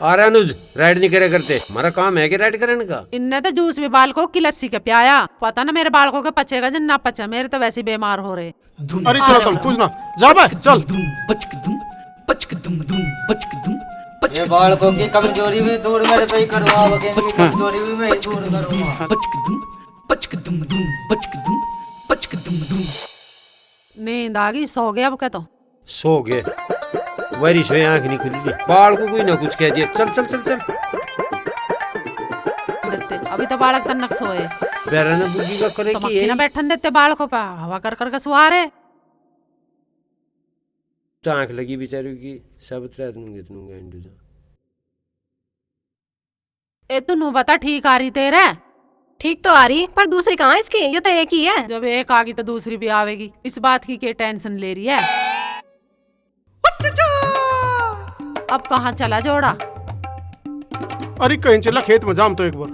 अरे अनुज राइड नहीं करे करते, हमारा काम है कि राइड करने का। इनने तो जूस भी बालकों की लस्सी के पियाया, पता ना मेरे बालकों के पचेगा जन ना पचा, मेरे तो वैसे बीमार हो रहे। अरे चलो तुम पूछना जा भाई चल। ये बालकों की कमजोरी भी दूर मेरे पे ही करवाओगे, इनकी कमजोरी भी मैं ही दूर करूंगा। नींद आ गई, सो गया अब क्या। तो सो गए, बारिश हुई आंख नहीं खुली, बाल को कोई ना कुछ कह दिया। चल चल चल चल। देते अभी तो बालक तन्नक सोए, बेराना बुद्धि का करे तो कि ना बैठन देते बालकों पे, हवा कर कर के सुहा रहे। आंख लगी बेचारी की, सब ए तू नू बता ठीक आ रही तेरे, ठीक तो आ रही, पर दूसरी कहाँ है इसकी? ये तो एक ही है। जब एक आ गई तो दूसरी भी आवेगी, इस बात की क्या टेंशन ले रही है? अब कहाँ चला जोड़ा? अरे कहीं चला खेत में जाम तो एक बार।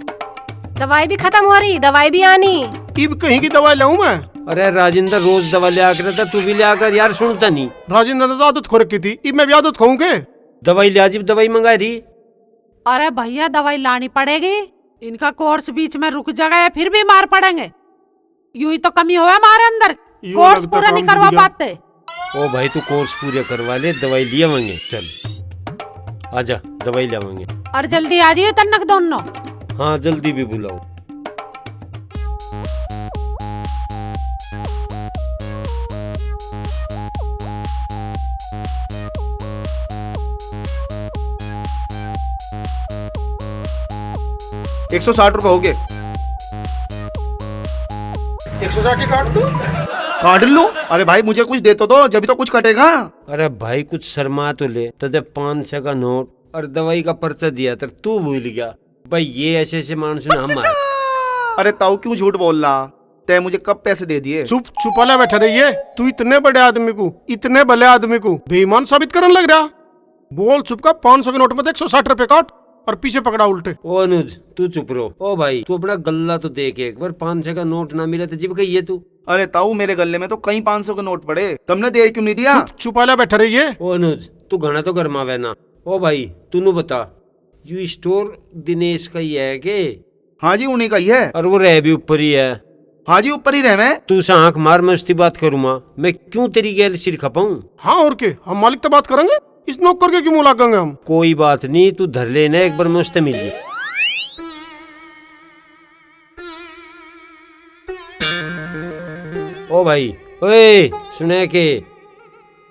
दवाई भी खत्म हो रही, दवाई भी आनी। इब कहीं की दवाई लाऊं मैं? अरे राजेंद्र रोज दवा ले आकर था, तू भी ले आकर यार, सुनता नहीं। राजेंद्र ने तो आदत खो रखी थी, इब मैं भी आदत खाऊं के? दवाई ले आजी, दवाई मंगा रही। अरे भैया दवाई लानी पड़ेगी, इनका कोर्स बीच में रुक जाएगा फिर भी मार पड़ेंगे। यूं ही तो कमी हुआ हमारे अंदर, कोर्स पूरा नहीं करवा पाते। ओ भाई तू कोर्स पूरे करवा ले, दवाई लिया मांगे। चल आजा, दवाई लावांगे। और जल्दी आ जाइए तन्नक दोनों। हाँ जल्दी भी बुलाओ। ₹160 हो गए। 160 काट दो। काट लो। अरे भाई मुझे कुछ दे तो दो, जब तो कुछ कटेगा। अरे भाई कुछ शर्मा तो ले, तुझे 500 का नोट और दवाई का पर्चा दिया था, तू भूल गया। भाई ये ऐसे ऐसे मानसून हम आए। अरे ताऊ क्यों झूठ बोल रहा? तय मुझे कब पैसे दे दिए? चुप चुपाला बैठा रहिए। तू इतने बड़े आदमी को, इतने भले आदमी को बेईमान साबित करने लग रहा। बोल चुप का 500 के नोट में 160 रुपए काट और पीछे पकड़ा उल्टे। ओ अनुज तू चुप रहो। ओ भाई तू अपना गल्ला तो देख एक बार, 500 का नोट ना मिला तो जिब गई है तू। अरे ताऊ मेरे गले में तो कई 500 के नोट पड़े, तुमने दे क्यों नहीं दिया? चुपाला बैठा रहिए। ओ अनुज तू घना तो गरमावे ना। ओ भाई तू बता, यू स्टोर दिनेश का ही है के? हाँ जी उन्हीं का ही है। और वो रह भी ऊपर ही है। हाँ जी ऊपर ही रह। मैं तू से आंख मार, मैं उसकी बात करूँगा। मैं क्यों तेरी गैल सिर खपाऊं? हाँ और के, हम मालिक तो बात करेंगे, इस नौकर के क्यों मुँह लागेंगे हम? कोई बात नहीं, तू धर लेना, एक बार मैं उससे मिल ली। ओ भाई ओए सुने के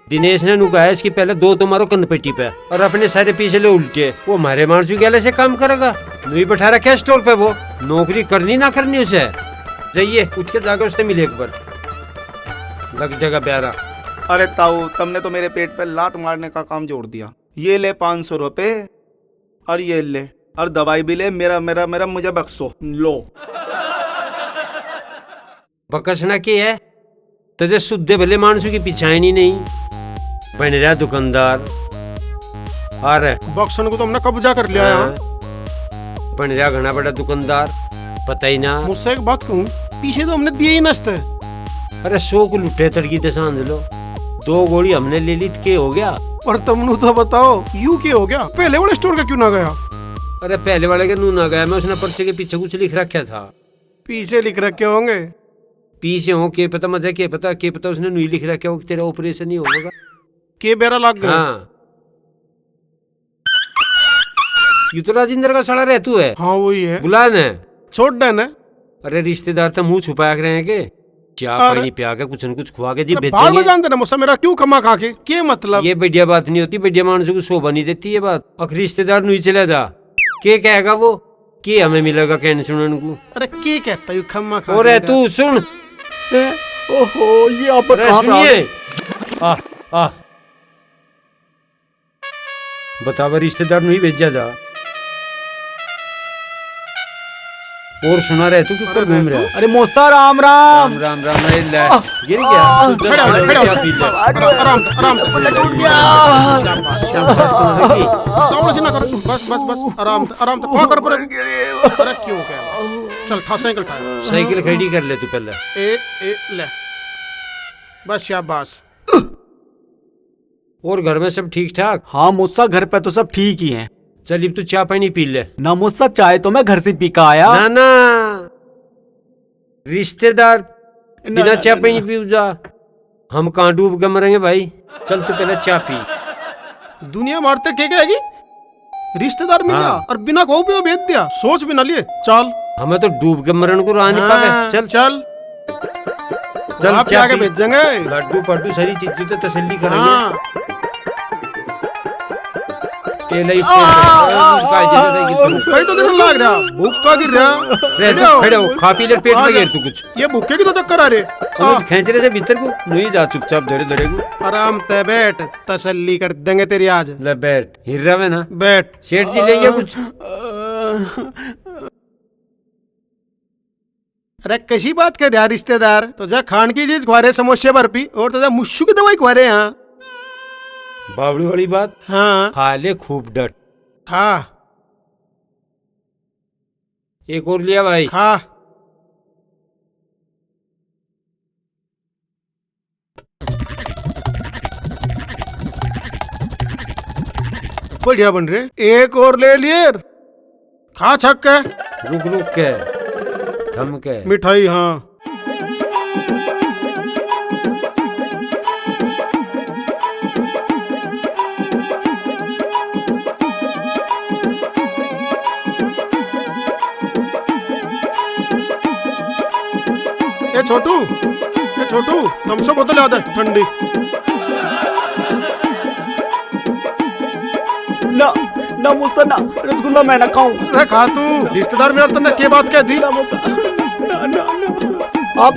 दिनेश ने नु कहा है इसकी पहले 2 तो मारो कंध पेटी पे और अपने सारे पीछे ले उल्टे। वो हमारे मार्चू गैले से काम करेगा? नहीं बैठा रखा है स्टोर पे, वो नौकरी करनी ना करनी उसे। जाइए उठ के जाकर उससे मिले एक बार, लग जगह प्यारा। अरे ताऊ तुमने तो मेरे पेट पे लात मारने का काम जोड़ दिया। ये ले 500 रुपए और ये ले, और दवाई भी ले। मेरा मेरा मेरा मुझे बख्शो। लो बकसना की है तुझे, शुद्ध भले मानसू की पिछाई नहीं बन रहा दुकानदार। आ रहे बक्सन को तो हमने कब्जा कर लिया है। बन रहा घना बड़ा दुकानदार, पता ही ना। मुझसे एक बात कहूँ, पीछे तो हमने दिए ही नश्ते। अरे 100 को लुटे तड़की ते सांझ लो, 2 गोली हमने ले ली के हो गया। पर तुमने तो बताओ यू क्या हो गया? पहले वाले स्टोर का क्यों ना गया? अरे पहले वाले के नू ना गया, मैं उसने पर्चे के पीछे कुछ लिख रखा था। पीछे लिख रखे होंगे? पीछे हो के पता, मजा के पता उसने नुई लिख रखा हो कि तेरा ऑपरेशन ही होगा के बेरा लग गया। हाँ ये तो राजेंद्र का सड़ा रहतू है। हाँ वही है। बुला ने छोड़ देना। अरे रिश्तेदार तो मुंह छुपा रहे हैं के, चाय पानी पिया के कुछ न कुछ खुआ के जी बाहर में जानते ना मुझसे मेरा क्यों कमा खा के, क्या मतलब? ये बढ़िया बात नहीं होती, बढ़िया मानुष को शोभा नहीं देती ये बात। अब रिश्तेदार नुई चले जा, के कहेगा वो कि हमें मिलेगा कहने सुनने को? अरे के कहता है खम्मा खा? और तू सुन, ओहो ये आप सुनिए, आ बतावा रिश्तेदार नहीं भेजा जा। और सुना रहे तू किधर घूम रहा है? अरे मौसा राम राम राम राम राम। गिर गया? आराम आराम टूट गया। बस बस बस आराम आराम तो कर पर। अरे क्यों क्या? चल खा साइकिल टायर, साइकिल खड़ी कर ले तू पहले। एक ले बस शाबाश। और घर में सब ठीक ठाक? हाँ मुस्सा घर पे तो सब ठीक ही हैं। चल तू चाय पानी पी ले ना। मुस्सा चाय तो मैं घर से पी का आया। ना ना रिश्तेदार बिना चाय पानी पी जा, हम कहाँ डूब के मरेंगे भाई। चल तू पहले चाय पी। दुनिया मारते के गएगी, रिश्तेदार मिल गया और बिना को भी भेज दिया, सोच भी ना लिए। चल हमें तो डूब के मरण को राह नहीं पावे। चल चल चल चाय के भेजेंगे, लड्डू पड्डू सारी चीजें तो तसल्ली करेंगे। तो दिन लग रहा, भूखा गिर रहा। खड़े हो, खा पी ले, पेट में गिर तू कुछ। ये भूखे की तो चक्कर आ रहे। खेच रहे से भीतर को नहीं जा, चुपचाप धरे धरे को आराम से बैठ, तसल्ली कर देंगे तेरी आज। ले बैठ, हिर रहा है ना, बैठ। सेठ जी ले कुछ? सेठ जी ले कुछ? अरे मौसा राम राम। ये बढ़िया बात नहीं होती, बढ़िया मानुष को पिछाई नहीं बन रहा। मुस्सा घर पे तो सब ठीक ही हैं। चल ले बैठ। अरे कैसी बात कर यार रिश्तेदार, तो जा खान की चीज खुआ रहे समोसे बर्फी और तो जा मुश्शू की दवाई खुआ रहे यहाँ। बावड़ी वाली बात। हाँ खा ले खूब डट। खा। एक और लिया भाई। खा। बढ़िया बन रहे। एक और ले लिए। खा छक के। रुक रुक के थम के। मिठाई हाँ। ए छोटू थम्स अप बोतल याद है ठंडी। ना ना मुझसे ना रसगुल्ला मैं ना खाऊं। अरे खा तू, रिश्तेदार मेरा तन्ने के बात कह दी। ना ना आप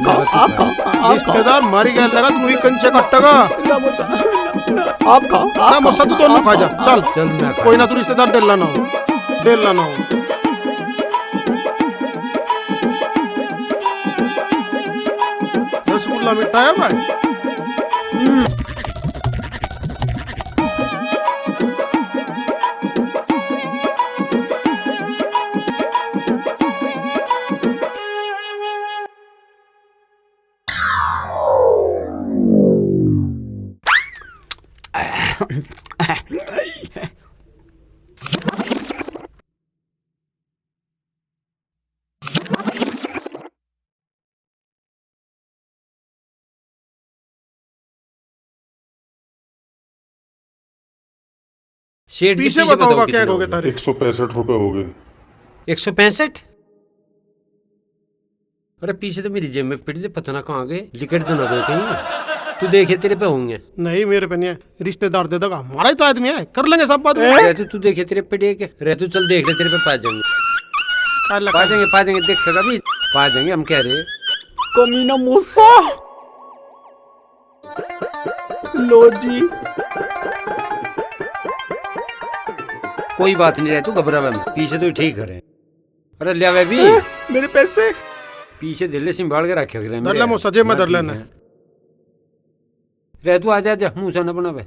खाओ। रिश्तेदार मारी गया लगा तुम वही कंचे कट्टगा। आप खाओ। ना मुझसे तू दोनों खा जा। चल चल मैं कोई ना, तू रिश्तेदार डेला ना हो। रसगुल्ला मिठा है भाई। शेठ जी पीछे बताओ क्या हो गए तारे। 165 रुपए हो गए। 165। अरे पीछे तो मेरी जेब में पिट दे, पता ना कहाँ गए। लिकट तो ना दो कहीं। तू देखे तेरे पे होंगे। नहीं मेरे पे नहीं है, रिश्तेदार दे देगा। हमारा ही तो आदमी है, कर लेंगे सब बात। रहतू तू देखे तेरे पे डेक रहतू, चल देख ले तेरे पे पा जाएंगे देखेगा भी पा जाएंगे। हम कह रहे कमीना मूसा। लो जी कोई बात नहीं रहे, तू घबरा में पीछे तो ठीक करे। अरे लिया वे भी मेरे पैसे पीछे दिल्ली संभाल के रखे धर ले मुझसे, जेब में धर लेना। रह तू आजा आजा, मुंह से न बना वे।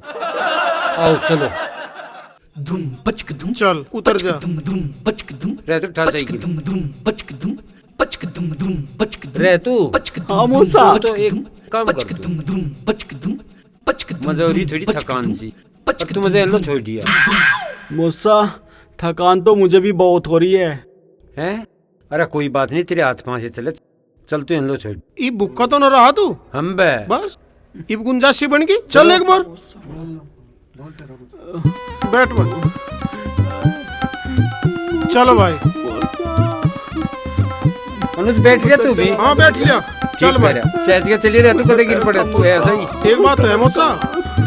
आओ चलो। धुम पचक धुम। चल उतर जा। धुम पचक धुम। रह तू ठा सही धुम पचक धुम पचक धुम पचक रह तू। हाँ मूसा। तो एक काम कर तू। धुम पचक धुम पचक मजा हो रही थोड़ी थकान सी। तू मुझे लो छोड़ दिया। मूसा थकान तो मुझे भी बहुत हो रही है। हैं? अरे कोई बात नहीं, तेरे हाथ पांव से चले। चल तू इन लो छोड़। ये भुक्का तो न रहा तू। हम बे बस इब गुंजाइश सी बन गई। चल एक बार बैठ चलो भाई। अनुज बैठ गया तू भी। हाँ बैठ लिया। चल भाई सहज के चलिए रह, तू कदे गिर पड़े तू ऐसा ही। एक बात तो है मुझसा,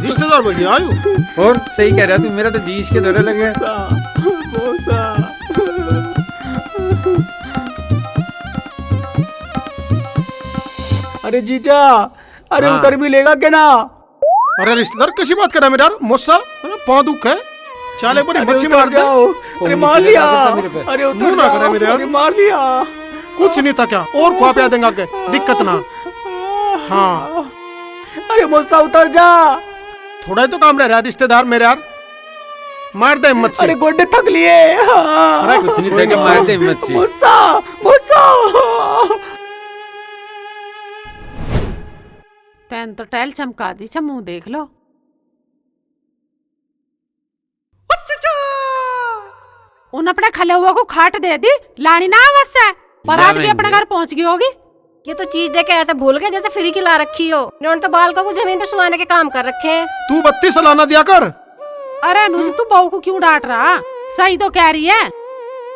रिश्तेदार बढ़िया आयु। और सही कह रहा तू, मेरा तो जीस के दौरे लगे। अरे जीजा, अरे हाँ। उतर भी लेगा क्या ना? अरे रिश्तेदार कैसी बात कर रहा है मेरा यार। मुझसा पाँव दुख है। चाले पर मच्छी मार जाओ। अरे मार लिया। अरे उतर ना करे मेरे यार। अरे मार लिया। कुछ नहीं था क्या, और खुआ पिया देंगे आगे, दिक्कत ना। हाँ अरे मुझसा उतर जा। थोड़ा ही तो काम रह रहा है रिश्तेदार मेरे यार। मार दे मच्छी। अरे गोड्डे थक लिए। अरे कुछ नहीं था, मार दे मच्छी। मुझसा मुझसा। तैन तो टैल चमका दी, मुंह देख लो। उन अपने खले हुआ को खाट दे दी, लानी ना बस है। बारात भी अपने घर पहुंच गई होगी। ये तो चीज देके ऐसे भूल गए जैसे फ्री की ला रखी हो। इन्होंने तो बालकों को जमीन पे सुलाने के काम कर रखे हैं। तू 32 सालाना दिया कर। अरे अनुज तू बहू को क्यों डांट रहा? सही तो कह रही है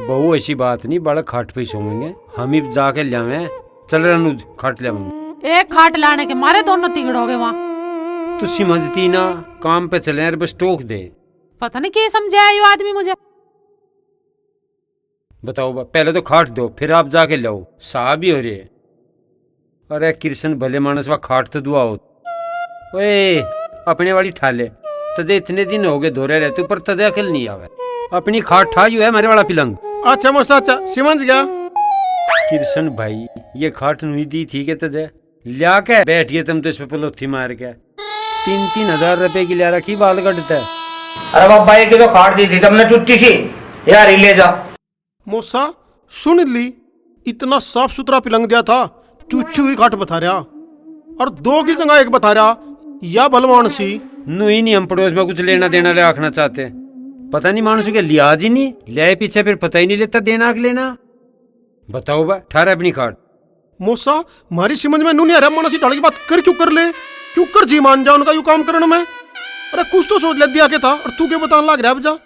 बहू। ऐसी बात नहीं, बड़ा खाट पे सोएंगे हम ही जाके लावे। चल रहे अनुज खाट लावेंगे। एक खाट लाने के मारे दोनों तिगड़ोगे वहाँ। तू समझती ना, काम पे चले यार, बस टोक दे। पता नहीं क्या समझाया ये आदमी मुझे। बताओ पहले तो खाट दो, फिर आप जाके लाओ। साहब ही हो रही है। अरे कृष्ण भले मानस वा खाट तो दुआ हो। ओए अपने वाली ठाले तजे इतने दिन हो गए धोरे रहते, पर तजे अकल नहीं आवे। अपनी खाट ठा यू है हमारे वाला पिलंग। अच्छा मोसा अच्छा समझ गया। किशन भाई ये खाट नहीं दी थी के तुझे लिया के बैठिए तुम तो इस पे पलोथी मार के 3-3 रुपए की लिया रखी बाल कटता है। अरे बाबा ये की तो खाट दी थी तुमने चुट्टी सी यार ले जा। मोसा सुन ली, इतना साफ सुथरा पिलंग दिया था, चुच्चू ही खाट बता रहा और 2 की जगह 1 बता रहा। या बलवान सी नू ही नहीं हम पड़ोस में कुछ लेना देना रखना चाहते, पता नहीं मानुस के लिहाज ही नहीं ले पीछे, फिर पता ही नहीं लेता देना के लेना। बताओ बा ठारा अपनी खाट। मोसा मारी समझ में नू नहीं आ रहा, मानसी ढाल की बात कर क्यों कर ले, क्यों कर जी मान जा उनका यू काम करने में। अरे कुछ तो सोच ले दिया के था और तू क्या बताने लग रहा है बजा,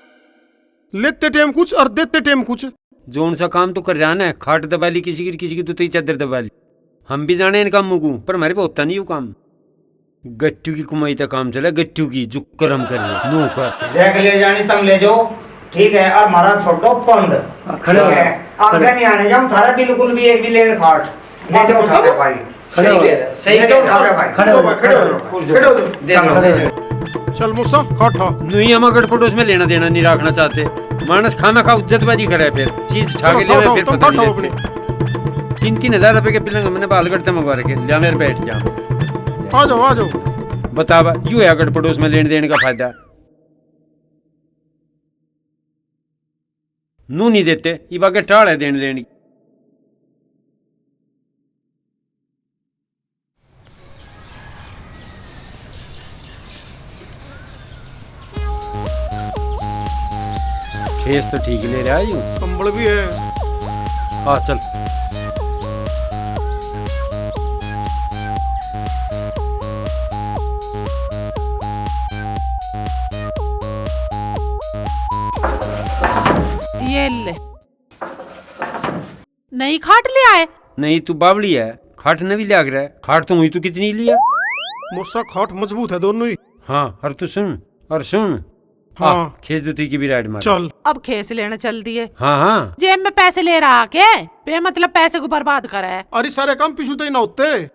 लेते टाइम कुछ और देते टाइम कुछ। जोन सा काम तो कर रहा ना, खाट दबा ली किसी की तो चादर दबा ली। हम भी जाने इन कामों को, पर हमारे पे होता नहीं वो काम। गट्टू की कमाई का काम चला, गट्टू की जो करम कर नो कर जैक ले जानी तुम ले जाओ ठीक है। और मारा छोटो पंड खड़े हो गए, आगे नहीं आने जाऊं थारा बिल्कुल भी एक भी लेन खाट नहीं तो उठा दे भाई। सही तो उठा दे भाई, खड़े हो चल मूसा खाट था। नहीं हम अगर पड़ोस में लेना देना नहीं रखना चाहते, मानस खाना खा इज्जतबाजी करे, फिर चीज ठा के ले फिर पता नहीं लेते। 3-3 रुपए के पिलंग हमने बाल करते मंगवा रखे, लिया मेरे बैठ जा। आ जाओ बतावा यू है अगर पड़ोस में लेने देने का फायदा। नू नहीं देते ये बाके टाल है देने लेने। खेस तो ठीक ले रहा है, कंबल भी है। हाँ चल ये ले, नई खाट ले आए। नहीं तू बावली है, खाट नवी लिया रहा है। खाट तो हुई तू कितनी लिया। मोसा खाट मजबूत है दोनों ही। हाँ और तू सुन और सुन, हाँ खेस दूती की भी राइड मार चल। अब खेस लेने चल दिए। हाँ जेब में पैसे ले रहा के पे मतलब पैसे को बर्बाद करा है। अरे सारे काम पीछू तो ही ना होते,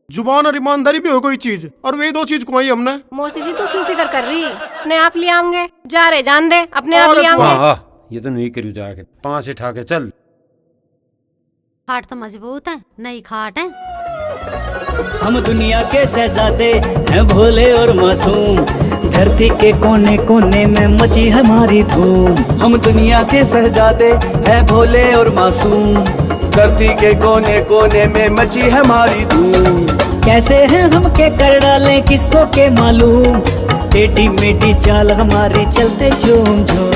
जुबान और ईमानदारी भी हो कोई चीज, और वे 2 चीज कमाई हमने। मौसी जी तू क्यों फिक्र कर रही, अपने आप ले आएंगे, जा रहे जान दे अपने आप ले आएंगे। हाँ ये तो नहीं करू जाके 5 उठा के चल। खाट तो मजबूत है, नई खाट है। हम दुनिया के शहजादे हैं भोले और मासूम, धरती के कोने कोने में मची हमारी धूम। हम दुनिया के शहजादे हैं भोले और मासूम, धरती के कोने कोने में मची है हमारी धूम। कैसे हैं हम के कर डालें किसको के मालूम, टेढ़ी मेढ़ी चाल हमारी चलते झूम झूम।